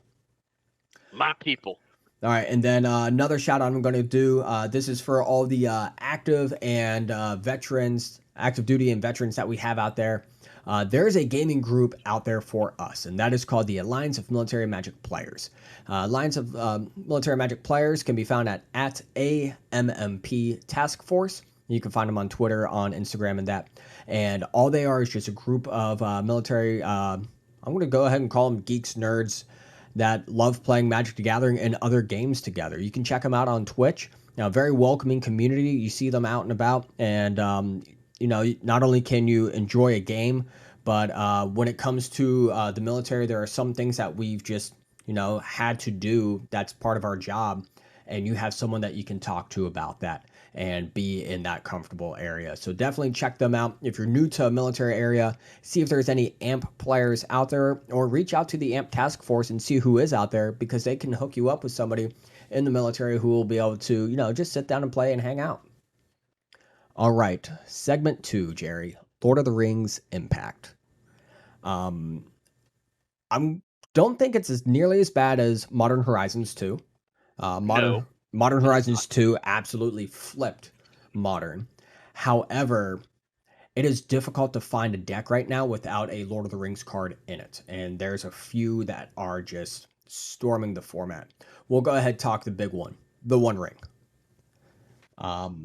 Speaker 2: My people.
Speaker 1: All right, and then another shout out I'm going to do. This is for all the active and veterans, active duty and veterans that we have out there. There is a gaming group out there for us, and that is called the Alliance of Military Magic Players. Alliance of Military Magic Players can be found at AMMP Task Force. You can find them on Twitter, on Instagram, and that. And all they are is just a group of military, I'm going to go ahead and call them geeks, nerds, that love playing Magic the Gathering and other games together. You can check them out on Twitch. Now, very welcoming community. You see them out and about, and not only can you enjoy a game, but when it comes to the military, there are some things that we've just had to do. That's part of our job, and you have someone that you can talk to about that and be in that comfortable area. So definitely check them out. If you're new to a military area, see if there's any AMP players out there, or reach out to the AMP task force and see who is out there, because they can hook you up with somebody in the military who will be able to, just sit down and play and hang out. All right, segment 2, Jerry. Lord of the Rings Impact. Um, I'm don't think it's as nearly as bad as Modern Horizons 2.
Speaker 2: No,
Speaker 1: Modern
Speaker 2: it is not.
Speaker 1: Horizons 2 absolutely flipped Modern. However, it is difficult to find a deck right now without a Lord of the Rings card in it, and there's a few that are just storming the format. We'll go ahead and talk the big one, the One Ring.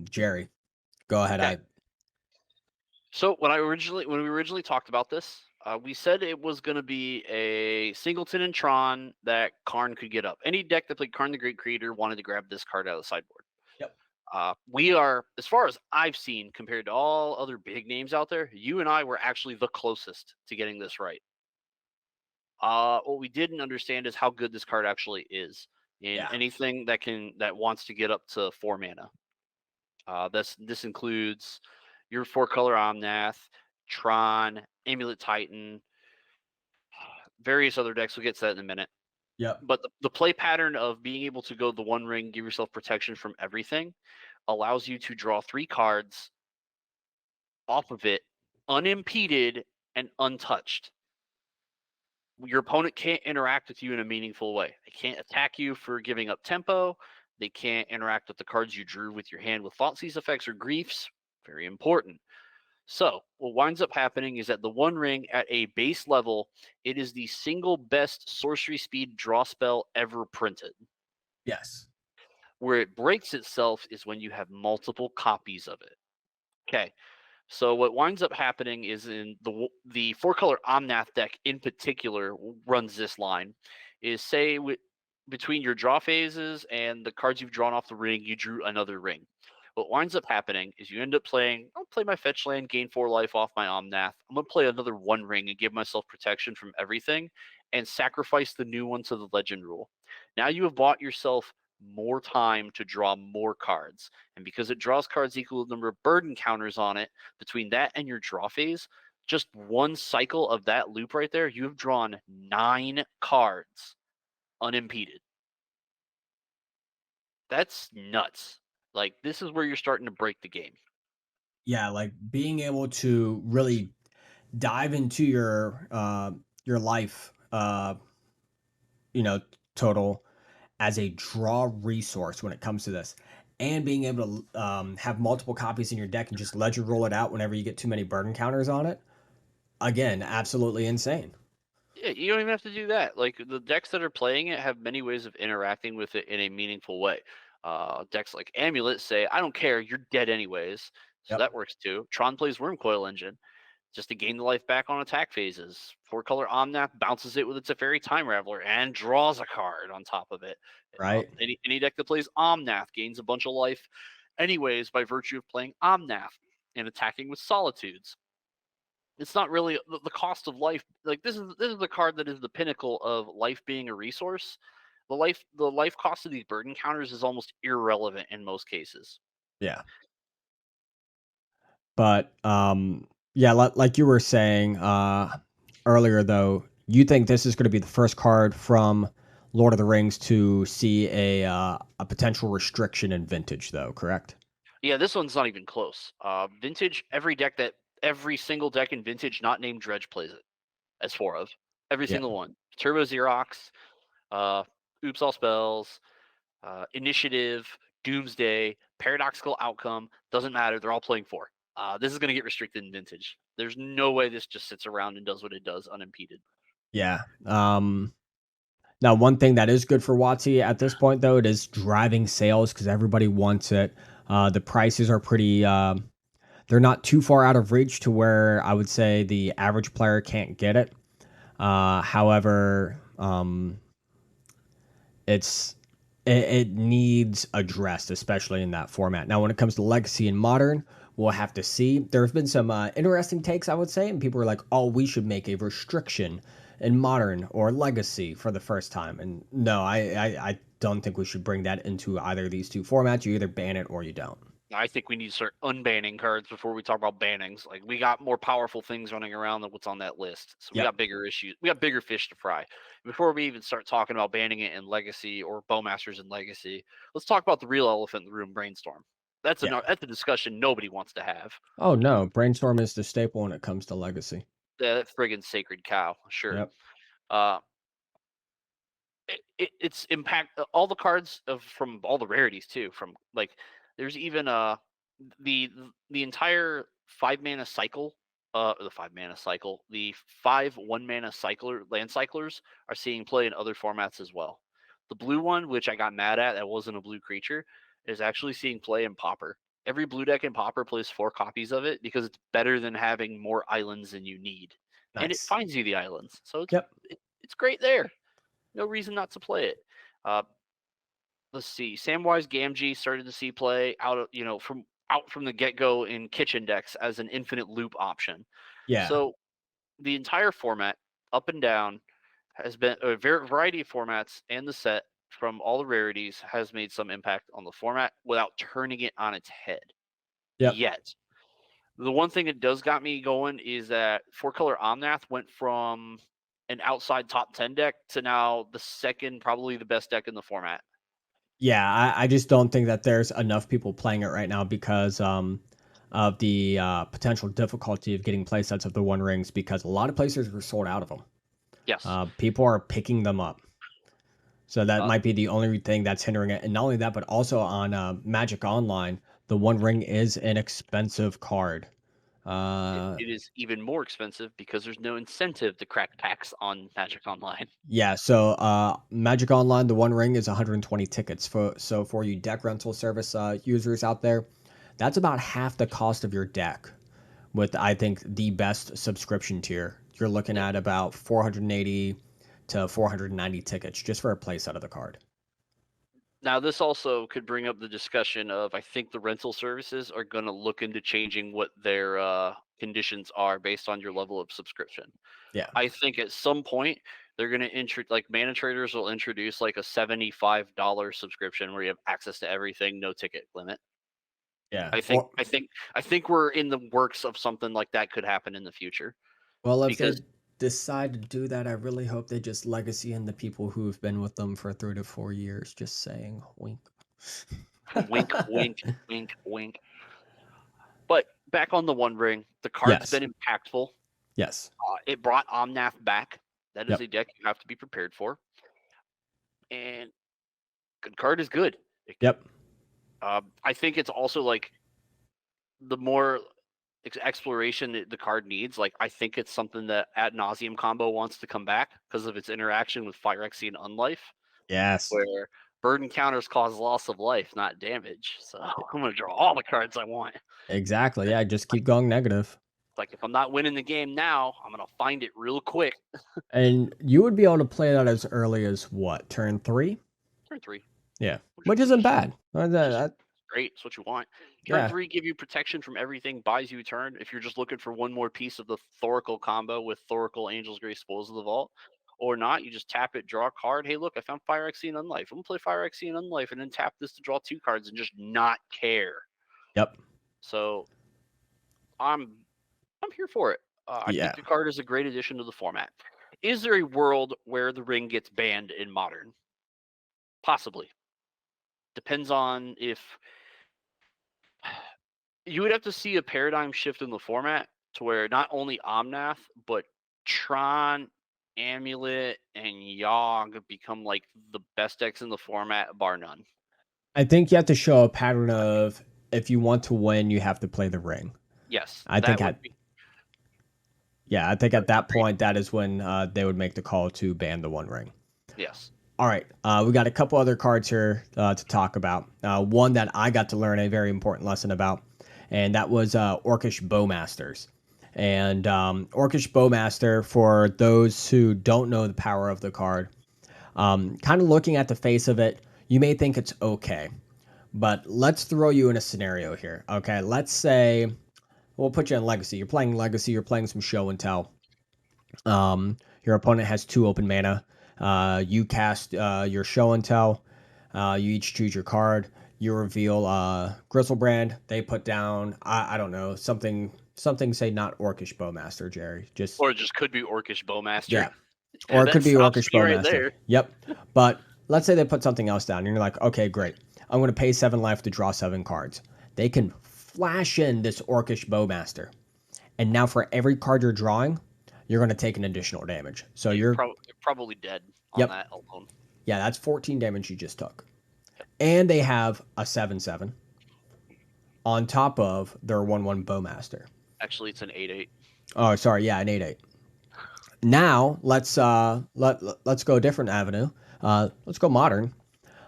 Speaker 1: Jerry, go ahead.
Speaker 2: Okay. So when we originally talked about this, we said it was going to be a Singleton and Tron that Karn could get up. Any deck that played Karn the Great Creator wanted to grab this card out of the sideboard.
Speaker 1: Yep.
Speaker 2: We are, as far as I've seen, compared to all other big names out there, you and I were actually the closest to getting this right. What we didn't understand is how good this card actually is in
Speaker 1: Yeah.
Speaker 2: anything that wants to get up to 4 mana. This includes your 4 color Omnath, Tron, Amulet Titan, various other decks. We'll get to that in a minute.
Speaker 1: Yep.
Speaker 2: But the play pattern of being able to go the One Ring, give yourself protection from everything, allows you to draw 3 cards off of it unimpeded and untouched. Your opponent can't interact with you in a meaningful way. They can't attack you for giving up tempo. They can't interact with the cards you drew with your hand with Thoughtseize effects or griefs. Very important. So, what winds up happening is that the One Ring at a base level, it is the single best sorcery speed draw spell ever printed.
Speaker 1: Yes.
Speaker 2: Where it breaks itself is when you have multiple copies of it. Okay. So what winds up happening is in the 4 color Omnath deck in particular runs this line is say between your draw phases and the cards you've drawn off the ring, you drew another ring. What winds up happening is you end up playing, I'll play my fetch land, gain 4 life off my Omnath. I'm going to play another One Ring and give myself protection from everything and sacrifice the new one to the legend rule. Now you have bought yourself more time to draw more cards. And because it draws cards equal to the number of burden counters on it, between that and your draw phase, just one cycle of that loop right there, you have drawn 9 cards unimpeded. That's nuts. Like, this is where you're starting to break the game.
Speaker 1: Yeah, like being able to really dive into your life total as a draw resource when it comes to this, and being able to have multiple copies in your deck and just ledger roll it out whenever you get too many burden counters on it. Again, absolutely insane.
Speaker 2: Yeah, you don't even have to do that. Like, the decks that are playing it have many ways of interacting with it in a meaningful way. Decks like Amulet say, I don't care, you're dead anyways. So
Speaker 1: Yep.
Speaker 2: that works too. Tron plays Wormcoil Engine just to gain the life back on attack phases. 4 color Omnath bounces it with its Teferi Time Raveler and draws a card on top of it.
Speaker 1: Right.
Speaker 2: Any deck that plays Omnath gains a bunch of life anyways by virtue of playing Omnath and attacking with Solitudes. It's not really the cost of life. Like, this is the card that is the pinnacle of life being a resource. The life cost of these burden counters is almost irrelevant in most cases.
Speaker 1: Yeah. But yeah, like you were saying earlier, though, you think this is going to be the first card from Lord of the Rings to see a potential restriction in Vintage, though, correct?
Speaker 2: Yeah, this one's not even close. Vintage, every single deck in Vintage not named Dredge plays it as 4 of. Every
Speaker 1: Yeah.
Speaker 2: single one. Turbo Xerox, uh, Oops All Spells, Initiative, Doomsday, Paradoxical Outcome, doesn't matter. They're all playing 4. This is going to get restricted in Vintage. There's no way this just sits around and does what it does unimpeded.
Speaker 1: Yeah. Now, one thing that is good for WotC at this point, though, it is driving sales because everybody wants it. The prices are pretty. They're not too far out of reach to where I would say the average player can't get it. However, it needs addressed, especially in that format. Now, when it comes to Legacy and Modern, we'll have to see. There have been some interesting takes, I would say, and people are like, "Oh, we should make a restriction in Modern or Legacy for the first time. And no, I don't think we should bring that into either of these two formats. You either ban it or you don't.
Speaker 2: I think we need to start unbanning cards before we talk about bannings. Like we got more powerful things running around than what's on that list. So we
Speaker 1: Yep.
Speaker 2: got bigger issues. We got bigger fish to fry. Before we even start talking about banning it in Legacy or Bowmasters in Legacy, let's talk about the real elephant in the room, Brainstorm.
Speaker 1: Yeah.
Speaker 2: That's a discussion nobody wants to have.
Speaker 1: Oh no, Brainstorm is the staple when it comes to Legacy.
Speaker 2: That friggin' sacred cow, sure.
Speaker 1: Yep.
Speaker 2: Uh, it's impact all the cards of from all the rarities too. From like, there's even the the entire 5 mana cycle, the 5 mana cycle, the 5 1 mana cycler land cyclers are seeing play in other formats as well. The blue one, which I got mad at, that wasn't a blue creature, is actually seeing play in Pauper. Every blue deck in Pauper plays 4 copies of it because it's better than having more islands than you need, and it
Speaker 1: Nice.
Speaker 2: finds you the islands, so
Speaker 1: Yep.
Speaker 2: it's great there. No reason not to play it. Uh, let's see. Samwise Gamgee started to see play out of from the get go in kitchen decks as an infinite loop option.
Speaker 1: Yeah.
Speaker 2: So the entire format, up and down, has been a variety of formats, and the set from all the rarities has made some impact on the format without turning it on its head.
Speaker 1: Yep.
Speaker 2: Yet the one thing that does got me going is that four color Omnath went from an outside top 10 deck to now the second, probably the best deck in the format.
Speaker 1: Yeah, I just don't think that there's enough people playing it right now because of the potential difficulty of getting playsets of the One Rings because a lot of places were sold out of them.
Speaker 2: Yes.
Speaker 1: People are picking them up. So that
Speaker 2: Uh,
Speaker 1: might be the only thing that's hindering it. And not only that, but also on Magic Online, the One Ring is an expensive card. Uh,
Speaker 2: it is even more expensive because there's no incentive to crack packs on Magic Online.
Speaker 1: yeah, so Magic Online, the One Ring is 120 tickets. For you deck rental service users out there, that's about half the cost of your deck. With I think the best subscription tier, you're looking
Speaker 2: Yeah.
Speaker 1: at about 480 to 490 tickets just for a playset of the card.
Speaker 2: Now, this also could bring up the discussion of I think the rental services are going to look into changing what their conditions are based on your level of subscription.
Speaker 1: Yeah,
Speaker 2: I think at some point they're going to like Mana Traders will introduce like a $75 subscription where you have access to everything, no ticket limit.
Speaker 1: yeah.
Speaker 2: I think I think I think we're in the works of something like that could happen in the future
Speaker 1: Well, if
Speaker 2: because
Speaker 1: they decide to do that, I really hope they just legacy in the people who've been with them for 3 to 4 years. Just saying, wink.
Speaker 2: wink, wink, wink, wink. But back on the One Ring, the card's
Speaker 1: Yes.
Speaker 2: been impactful.
Speaker 1: Yes.
Speaker 2: It brought Omnath back. That is
Speaker 1: Yep.
Speaker 2: a deck you have to be prepared for. And good card is good.
Speaker 1: Yep.
Speaker 2: I think it's also like the more exploration that the card needs. Like I think it's something that Ad Nauseum combo wants to come back because of its interaction with Phyrexian Unlife,
Speaker 1: Yes.
Speaker 2: where burden counters cause loss of life, not damage. So I'm gonna draw all the cards I want.
Speaker 1: Exactly. Yeah. Just keep going negative.
Speaker 2: Like if I'm not winning the game now, I'm gonna find it real quick.
Speaker 1: And you would be able to play that as early as what? Turn 3?
Speaker 2: Turn 3,
Speaker 1: Yeah.
Speaker 2: which,
Speaker 1: Which
Speaker 2: which
Speaker 1: isn't
Speaker 2: is
Speaker 1: bad.
Speaker 2: which is great. It's what you want. Turn
Speaker 1: Yeah.
Speaker 2: 3 give you protection from everything, buys you a turn. If you're just looking for one more piece of the Thoracle combo with Thoracle, Angel's Grace, Spoils of the Vault, or not, you just tap it, draw a card. Hey, look, I found Phyrexian Unlife. I'm gonna play Phyrexian Unlife and then tap this to draw 2 cards and just not care.
Speaker 1: Yep.
Speaker 2: So I'm here for it. I
Speaker 1: Yeah.
Speaker 2: think the card is a great addition to the format. Is there a world where the ring gets banned in Modern? Possibly. Depends on if you would have to see a paradigm shift in the format to where not only Omnath, but Tron, Amulet, and Yogg become like the best decks in the format, bar none.
Speaker 1: I think you have to show a pattern of if you want to win, you have to play the ring.
Speaker 2: Yes,
Speaker 1: I think
Speaker 2: that would
Speaker 1: at
Speaker 2: be
Speaker 1: Yeah, I think at that
Speaker 2: great.
Speaker 1: point that is when they would make the call to ban the One Ring.
Speaker 2: Yes.
Speaker 1: All right, we got a couple other cards here to talk about. One that I got to learn a very important lesson about, and that was Orcish Bowmasters. And Orcish Bowmaster, for those who don't know the power of the card, kind of looking at the face of it, you may think it's okay. But let's throw you in a scenario here. Okay, let's say we'll put you in Legacy. You're playing Legacy. You're playing some Show and Tell. Your opponent has 2 open mana. You cast your Show and Tell. You each choose your card. You reveal Gristlebrand. They put down I don't know something say not Orcish Bowmaster, Jerry. Just
Speaker 2: Or it just could be Orcish Bowmaster.
Speaker 1: yeah, or
Speaker 2: And
Speaker 1: it could
Speaker 2: that
Speaker 1: be
Speaker 2: stops
Speaker 1: Orcish
Speaker 2: me right
Speaker 1: Bowmaster.
Speaker 2: there.
Speaker 1: Yep. But let's say they put something else down, and you're like, okay, great. I'm going to pay 7 life to draw 7 cards. They can flash in this Orcish Bowmaster, and now for every card you're drawing, you're going to take an additional damage. So
Speaker 2: You're,
Speaker 1: you're
Speaker 2: you're probably dead on
Speaker 1: yep,
Speaker 2: that alone.
Speaker 1: yeah, that's 14 damage you just took,
Speaker 2: Yep.
Speaker 1: and they have a 7/7 on top of their 1/1 Bowmaster.
Speaker 2: Actually, it's an 8/8.
Speaker 1: Oh, sorry, yeah, an 8/8. Now let's go a different avenue. Let's go modern.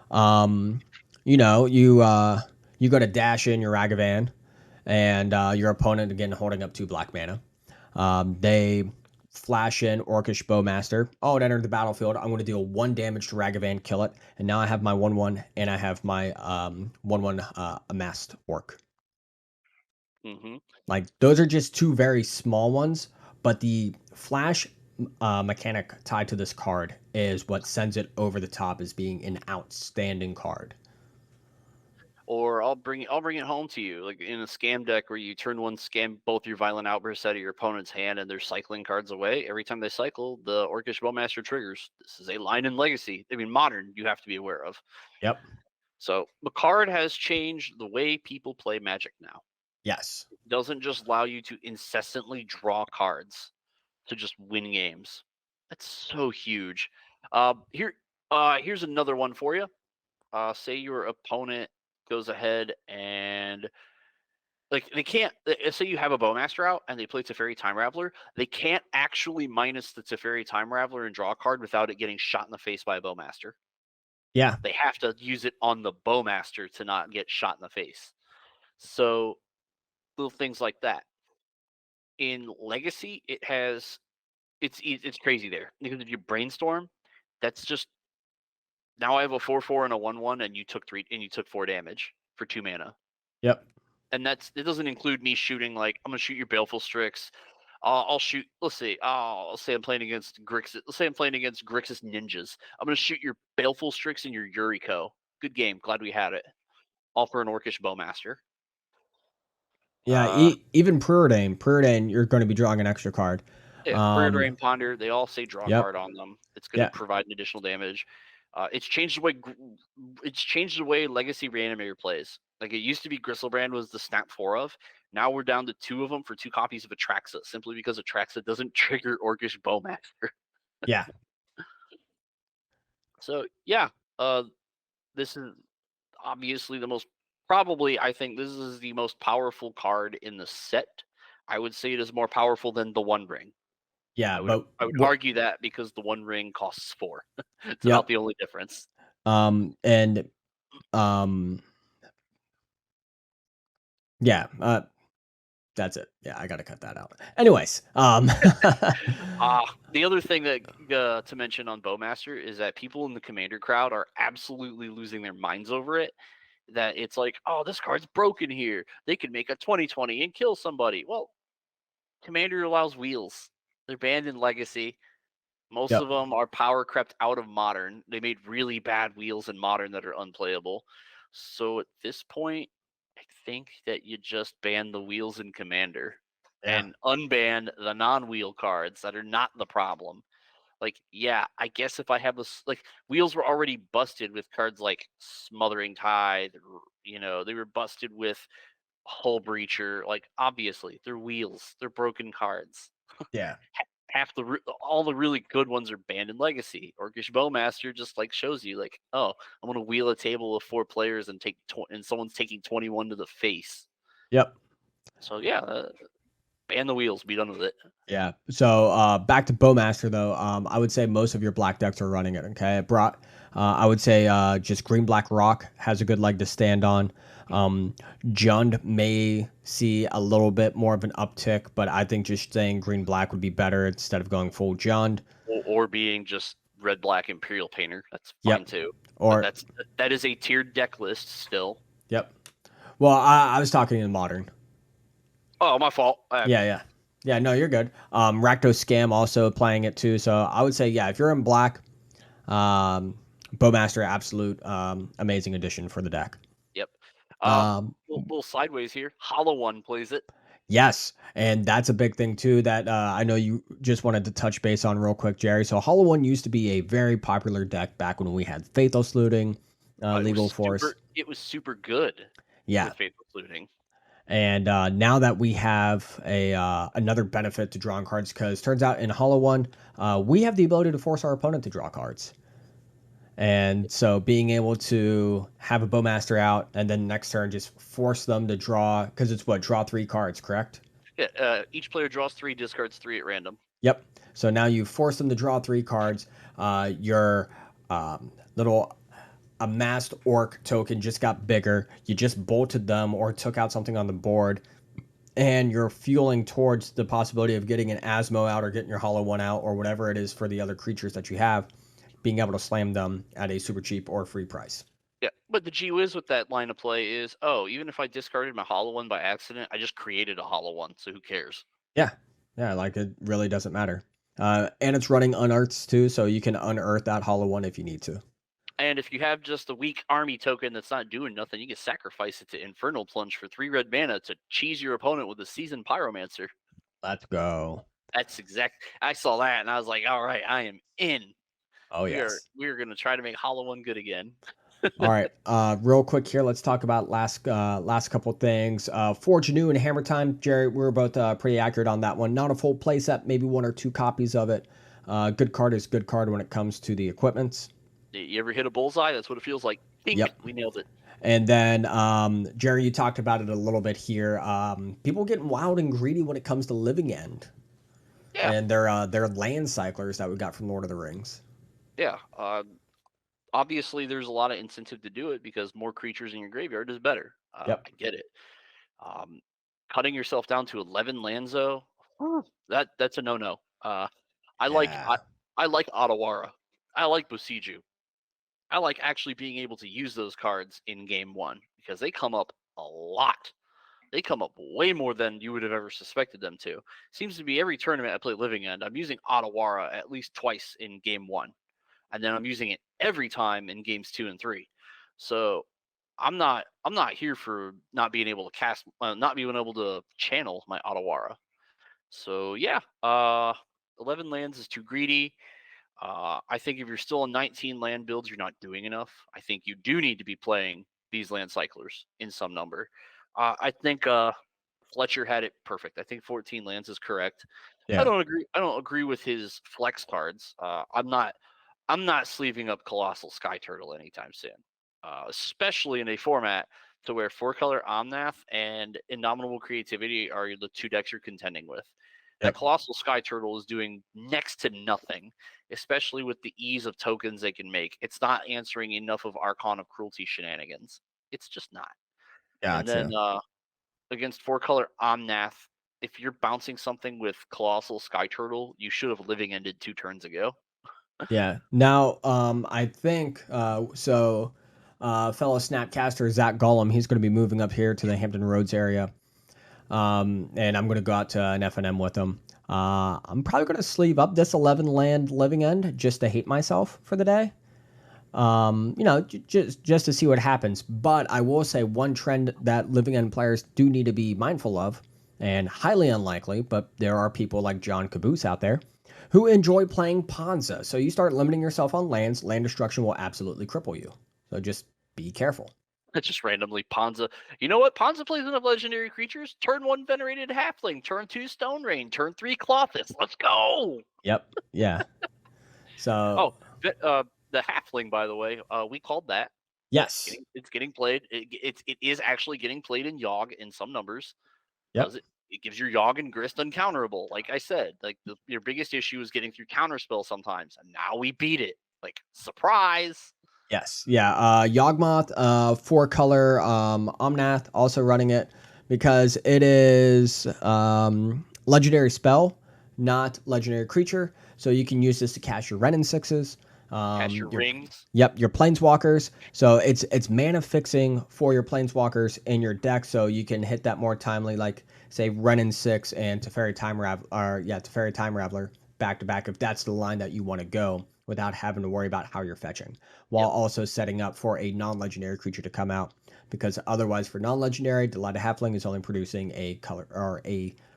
Speaker 1: Um, you know, you go to dash in your Ragavan, and your opponent again holding up 2 black mana. They flash in Orcish Bowmaster. Oh, it entered the battlefield. I'm going to deal 1 damage to Ragavan, kill it, and now I have my 1/1, and I have my 1/1 amassed orc.
Speaker 2: Mm-hmm.
Speaker 1: Like those are just 2 very small ones, but the flash mechanic tied to this card is what sends it over the top as being an outstanding card.
Speaker 2: Or I'll bring it home to you, like in a scam deck where you turn one scam both your violent outbursts out of your opponent's hand and they're cycling cards away. Every time they cycle, the Orcish Bowmaster triggers. This is a line in Legacy. I mean, modern, you have to be aware of.
Speaker 1: Yep.
Speaker 2: So the card has changed the way people play Magic now.
Speaker 1: Yes.
Speaker 2: It doesn't just allow you to incessantly draw cards to just win games. That's so huge. Here's another one for you. Say your opponent goes ahead and like they can't say you have a Bowmaster out and they play Teferi Time Raveler, they can't actually minus the Teferi Time Raveler and draw a card without it getting shot in the face by a Bowmaster.
Speaker 1: Yeah.
Speaker 2: They have to use it on the Bowmaster to not get shot in the face. So little things like that. In Legacy, it's crazy there because if you brainstorm, that's just now I have a 4/4 and a 1/1, and you took 4 damage for 2 mana.
Speaker 1: Yep.
Speaker 2: And it doesn't include me shooting like I'm gonna shoot your Baleful Strix. I'll shoot. Let's say I'm playing against Grixis. Let's say I'm playing against Grixis Ninjas. I'm gonna shoot your Baleful Strix and your Yuriko. Good game. Glad we had it. All for an Orcish Bowmaster.
Speaker 1: Yeah. Even Preordain, you're going to be drawing an extra card.
Speaker 2: Yeah, Weird
Speaker 1: Um.
Speaker 2: Rain Ponder. They all say draw
Speaker 1: Yep.
Speaker 2: card on them. It's going to
Speaker 1: Yeah.
Speaker 2: provide an additional damage. It's changed the way Legacy Reanimator plays. Like it used to be, Gristlebrand was the snap 4 of. Now we're down to 2 of them for 2 copies of Atraxa, simply because Atraxa doesn't trigger Orcish Bowmaster.
Speaker 1: Yeah.
Speaker 2: So yeah, uh, this is obviously probably I think this is the most powerful card in the set. I would say it is more powerful than the One Ring.
Speaker 1: Yeah.
Speaker 2: I would
Speaker 1: But
Speaker 2: I would argue that because the One Ring costs 4. It's about
Speaker 1: yep.
Speaker 2: the only difference.
Speaker 1: And um. Yeah. That's it. Yeah, I gotta cut that out. Anyways.
Speaker 2: The other thing that to mention on Bowmaster is that people in the Commander crowd are absolutely losing their minds over it. That it's like, oh, this card's broken here. They could make a 20/20 and kill somebody. Well, Commander allows wheels. They're banned in Legacy. Most
Speaker 1: Yep.
Speaker 2: of them are power crept out of Modern. They made really bad wheels in Modern that are unplayable. So at this point, I think that you just ban the wheels in Commander
Speaker 1: Yeah.
Speaker 2: and unban the non-wheel cards that are not the problem. Like, yeah, I guess if I have like wheels were already busted with cards like Smothering Tide, they were busted with Hull Breacher. Like, obviously, they're wheels, they're broken cards.
Speaker 1: Yeah.
Speaker 2: All the really good ones are banned in Legacy. Orcish Bowmaster just like shows you like, oh, I'm gonna wheel a table of 4 players and and someone's taking 21 to the face.
Speaker 1: Yep.
Speaker 2: So yeah, ban the wheels, be done with it.
Speaker 1: Yeah. So back to Bowmaster though. I would say most of your black decks are running it. Okay. It brought. I would say just green black rock has a good leg to stand on. Jund may see a little bit more of an uptick, but I think just saying green black would be better instead of going full Jund.
Speaker 2: Or being just red black Imperial Painter. That's fine
Speaker 1: Yep.
Speaker 2: too. But
Speaker 1: Or
Speaker 2: that is a tiered deck list still.
Speaker 1: yep. Well, I was talking in modern.
Speaker 2: Oh, my fault.
Speaker 1: Yeah. Yeah. Yeah, no, you're good. Rakdos Scam also playing it too. So I would say, yeah, if you're in black, um, Bowmaster, absolute amazing addition for the deck.
Speaker 2: Yep.
Speaker 1: Um,
Speaker 2: Little sideways here. Hollow One plays it.
Speaker 1: yes, and that's a big thing too that I know you just wanted to touch base on real quick, Jerry. So Hollow One used to be a very popular deck back when we had Faithos Looting, Legal Force.
Speaker 2: It was super good
Speaker 1: Yeah,
Speaker 2: with Faithful Looting.
Speaker 1: and now that we have a another benefit to drawing cards, because turns out in Hollow One, we have the ability to force our opponent to draw cards. And so being able to have a Bowmaster out and then next turn just force them to draw, because it's what, draw 3 cards, correct?
Speaker 2: Yeah, each player draws 3, discards 3 at random.
Speaker 1: Yep. So now you force them to draw 3 cards. Your little amassed orc token just got bigger. You just bolted them or took out something on the board, and you're fueling towards the possibility of getting an Asmo out or getting your Hollow One out or whatever it is for the other creatures that you have, being able to slam them at a super cheap or free price.
Speaker 2: Yeah, but the gee whiz with that line of play is, oh, even if I discarded my Hollow One by accident, I just created a Hollow One, so who cares?
Speaker 1: Yeah. Yeah, like it really doesn't matter. And it's running unearths too, so you can unearth that Hollow One if you need to.
Speaker 2: And if you have just a weak army token that's not doing nothing, you can sacrifice it to Infernal Plunge for 3 red mana to cheese your opponent with a Seasoned Pyromancer.
Speaker 1: Let's go.
Speaker 2: That's exact. I saw that and I was like, all right, I am in.
Speaker 1: Oh yes.
Speaker 2: We are going to try to make Hollow One good again.
Speaker 1: All right. Real quick here, let's talk about last couple things. Forge New and Hammer Time, Jerry. We were both pretty accurate on that one. Not a full playset, maybe 1 or 2 copies of it. Good card is good card when it comes to the equipments.
Speaker 2: You ever hit a bullseye? That's what it feels like. Dink,
Speaker 1: Yep.
Speaker 2: we nailed it.
Speaker 1: And then, Jerry, you talked about it a little bit here. People getting wild and greedy when it comes to Living End,
Speaker 2: Yeah,
Speaker 1: and their land cyclers that we got from Lord of the Rings.
Speaker 2: yeah. Obviously, there's a lot of incentive to do it because more creatures in your graveyard is better.
Speaker 1: Yep.
Speaker 2: I get it. Um, Cutting yourself down to 11 lands, though, that's a no-no. I like I,
Speaker 1: Yeah.
Speaker 2: I like Otawara. I like Bosiju. I like actually being able to use those cards in game one because they come up a lot. They come up way more than you would have ever suspected them to. Seems to be every tournament I play Living End, I'm using Otawara at least twice in game one, and then I'm using it every time in games 2 and 3. So I'm not here for not being able to cast, not being able to channel my Otawara. So yeah, 11 lands is too greedy. I think if you're still in 19 land builds, you're not doing enough. I think you do need to be playing these land cyclers in some number. I think Fletcher had it perfect. I think 14 lands is correct. I
Speaker 1: Yeah.
Speaker 2: don't agree. I don't agree with his flex cards. I'm not. I'm not sleeving up Colossal Sky Turtle anytime soon, especially in a format to where 4-color Omnath and Indomitable Creativity are the 2 decks you're contending with. That
Speaker 1: Yep.
Speaker 2: Colossal Sky Turtle is doing next to nothing, especially with the ease of tokens they can make. It's not answering enough of Archon of Cruelty shenanigans. It's just not. And then
Speaker 1: Gotcha.
Speaker 2: against 4-color Omnath, if you're bouncing something with Colossal Sky Turtle, you should have living ended 2 turns ago.
Speaker 1: Yeah. Now, I think so. Fellow Snapcaster Zach Gollum, he's going to be moving up here to the Hampton Roads area, and I'm going to go out to an FNM with him. I'm probably going to sleeve up this 11 land Living End just to hate myself for the day. Just to see what happens. But I will say one trend that Living End players do need to be mindful of, and highly unlikely, but there are people like John Caboose out there who enjoy playing Ponza. So you start limiting yourself on lands, land destruction will absolutely cripple you. So just be careful.
Speaker 2: Just randomly Ponza. You know what? Ponza plays enough legendary creatures. Turn 1 Venerated Halfling. Turn 2 Stone Rain. Turn 3 Clothis. Let's go.
Speaker 1: Yep. Yeah. So
Speaker 2: Oh, the Halfling, by the way, we called that.
Speaker 1: yes.
Speaker 2: It's getting played. It is actually getting played in Yogg in some numbers.
Speaker 1: Yep.
Speaker 2: It gives your Yogg and Grist uncounterable. Like I said, like your biggest issue is getting through counterspell sometimes, and now we beat it. Like surprise.
Speaker 1: Yes. Yeah. Yawgmoth, 4-color Omnath, also running it because it is legendary spell, not legendary creature. So you can use this to cast your Ren and 6s.
Speaker 2: Cast your
Speaker 1: Your
Speaker 2: rings.
Speaker 1: Yep, your planeswalkers. So it's mana fixing for your planeswalkers in your deck, so you can hit that more timely, like say Renin 6 and Teferi Time Raveler back to back if that's the line that you want to go without having to worry about how you're fetching. While
Speaker 2: Yep.
Speaker 1: also setting up for a non-legendary creature to come out. Because otherwise for non-legendary, Delight of Halfling is only producing a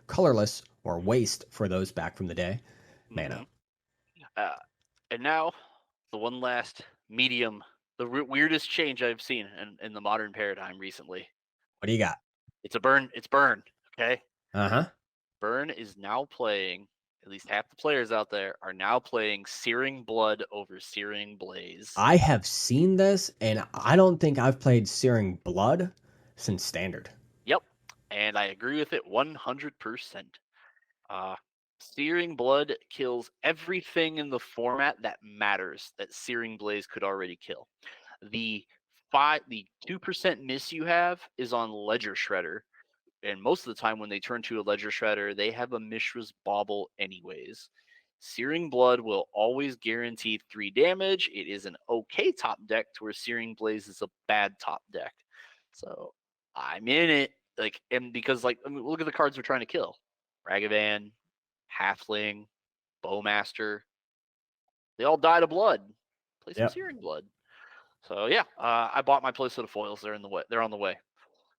Speaker 1: colorless or waste for those back from the day
Speaker 2: Hmm.
Speaker 1: mana.
Speaker 2: Uh, and now the one last medium, the weirdest change I've seen in the modern paradigm recently.
Speaker 1: What do you got?
Speaker 2: It's a burn. It's burn. Okay.
Speaker 1: Uh-huh.
Speaker 2: Burn is now playing. At least half the players out there are now playing Searing Blood over Searing Blaze.
Speaker 1: I have seen this, and I don't think I've played Searing Blood since Standard.
Speaker 2: Yep. And I agree with it 100%. Uh, Searing Blood kills everything in the format that matters that Searing Blaze could already kill. The 2% miss you have is on Ledger Shredder, and most of the time when they turn to a Ledger Shredder, they have a Mishra's Bauble anyways. Searing Blood will always guarantee 3 damage. It is an okay top deck to where Searing Blaze is a bad top deck. So I'm in it. Like, and because like I mean, look at the cards we're trying to kill. Ragavan, Halfling, Bowmaster. They all died of blood. Play some
Speaker 1: Yep.
Speaker 2: Searing Blood. So yeah, I bought my playset of foils. They're in the way. They're on the way.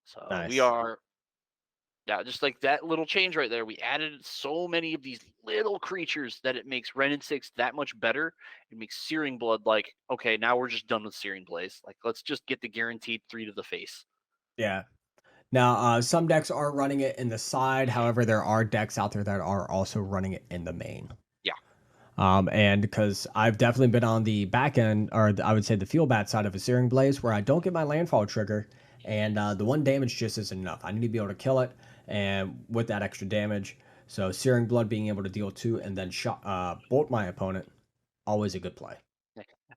Speaker 2: So we
Speaker 1: Nice.
Speaker 2: are, yeah, just like that little change right there. We added so many of these little creatures that it makes Ren and Six that much better. It makes Searing Blood like, okay, now we're just done with Searing Blaze. Like, let's just get the guaranteed 3 to the face.
Speaker 1: Yeah. Now, some decks are running it in the side. However, there are decks out there that are also running it in the main.
Speaker 2: Yeah.
Speaker 1: And because I've definitely been on the back end, or I would say the field bat side of a Searing Blaze, where I don't get my landfall trigger, and the one damage just isn't enough. I need to be able to kill it, and with that extra damage, so Searing Blood being able to deal 2 and then bolt my opponent, always a good play.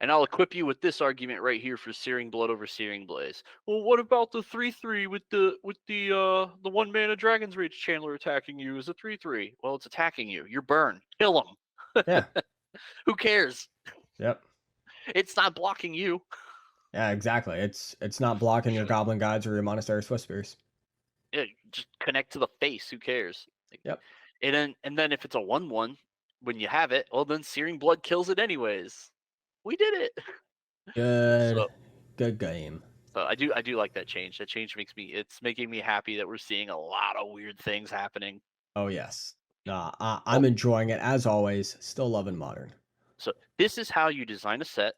Speaker 2: And I'll equip you with this argument right here for Searing Blood over Searing Blaze. Well, what about the 3/3 with the 1 mana Dragon's Rage Chandler attacking you as a 3/3? Well, it's attacking you. You're burn. Kill him.
Speaker 1: Yeah.
Speaker 2: Who cares?
Speaker 1: Yep.
Speaker 2: It's not blocking you.
Speaker 1: Yeah, exactly. It's not blocking your Goblin Guides or your Monastery Swifters.
Speaker 2: Yeah, just connect to the face. Who cares? Like,
Speaker 1: Yep.
Speaker 2: and then if it's a 1/1, when you have it, well then Searing Blood kills it anyways. We did it.
Speaker 1: Good.
Speaker 2: So
Speaker 1: Good game.
Speaker 2: So I do like that change. That change it's making me happy that we're seeing a lot of weird things happening.
Speaker 1: Oh yes. Nah, I'm
Speaker 2: Well,
Speaker 1: enjoying it as always. Still loving Modern.
Speaker 2: so this is how you design a set.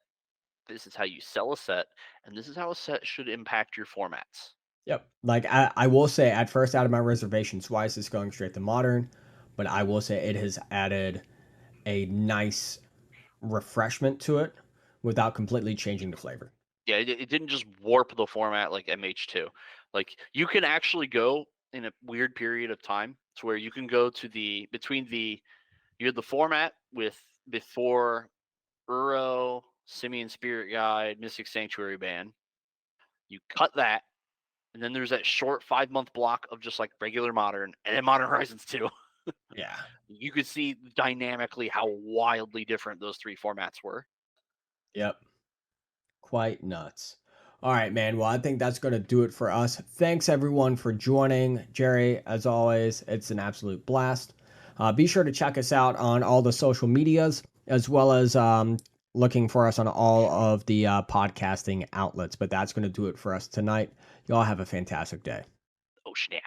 Speaker 2: This is how you sell a set, and this is how a set should impact your formats.
Speaker 1: Yep. Like I will say at first out of my reservations, why is this going straight to Modern? But I will say it has added a nice refreshment to it without completely changing the flavor.
Speaker 2: Yeah, it didn't just warp the format like MH2. Like you can actually go in a weird period of time to where you can go to you had the format with before Uro, Simian Spirit Guide, Mystic Sanctuary ban. You cut that, and then there's that short 5-month block of just like regular Modern, and then Modern Horizons 2.
Speaker 1: Yeah.
Speaker 2: You could see dynamically how wildly different those 3 formats were.
Speaker 1: Yep. Quite nuts. All right, man. Well, I think that's going to do it for us. Thanks, everyone, for joining. Jerry, as always, it's an absolute blast. Be sure to check us out on all the social medias, as well as looking for us on all of the podcasting outlets. But that's going to do it for us tonight. Y'all have a fantastic day.
Speaker 2: Oh, snap.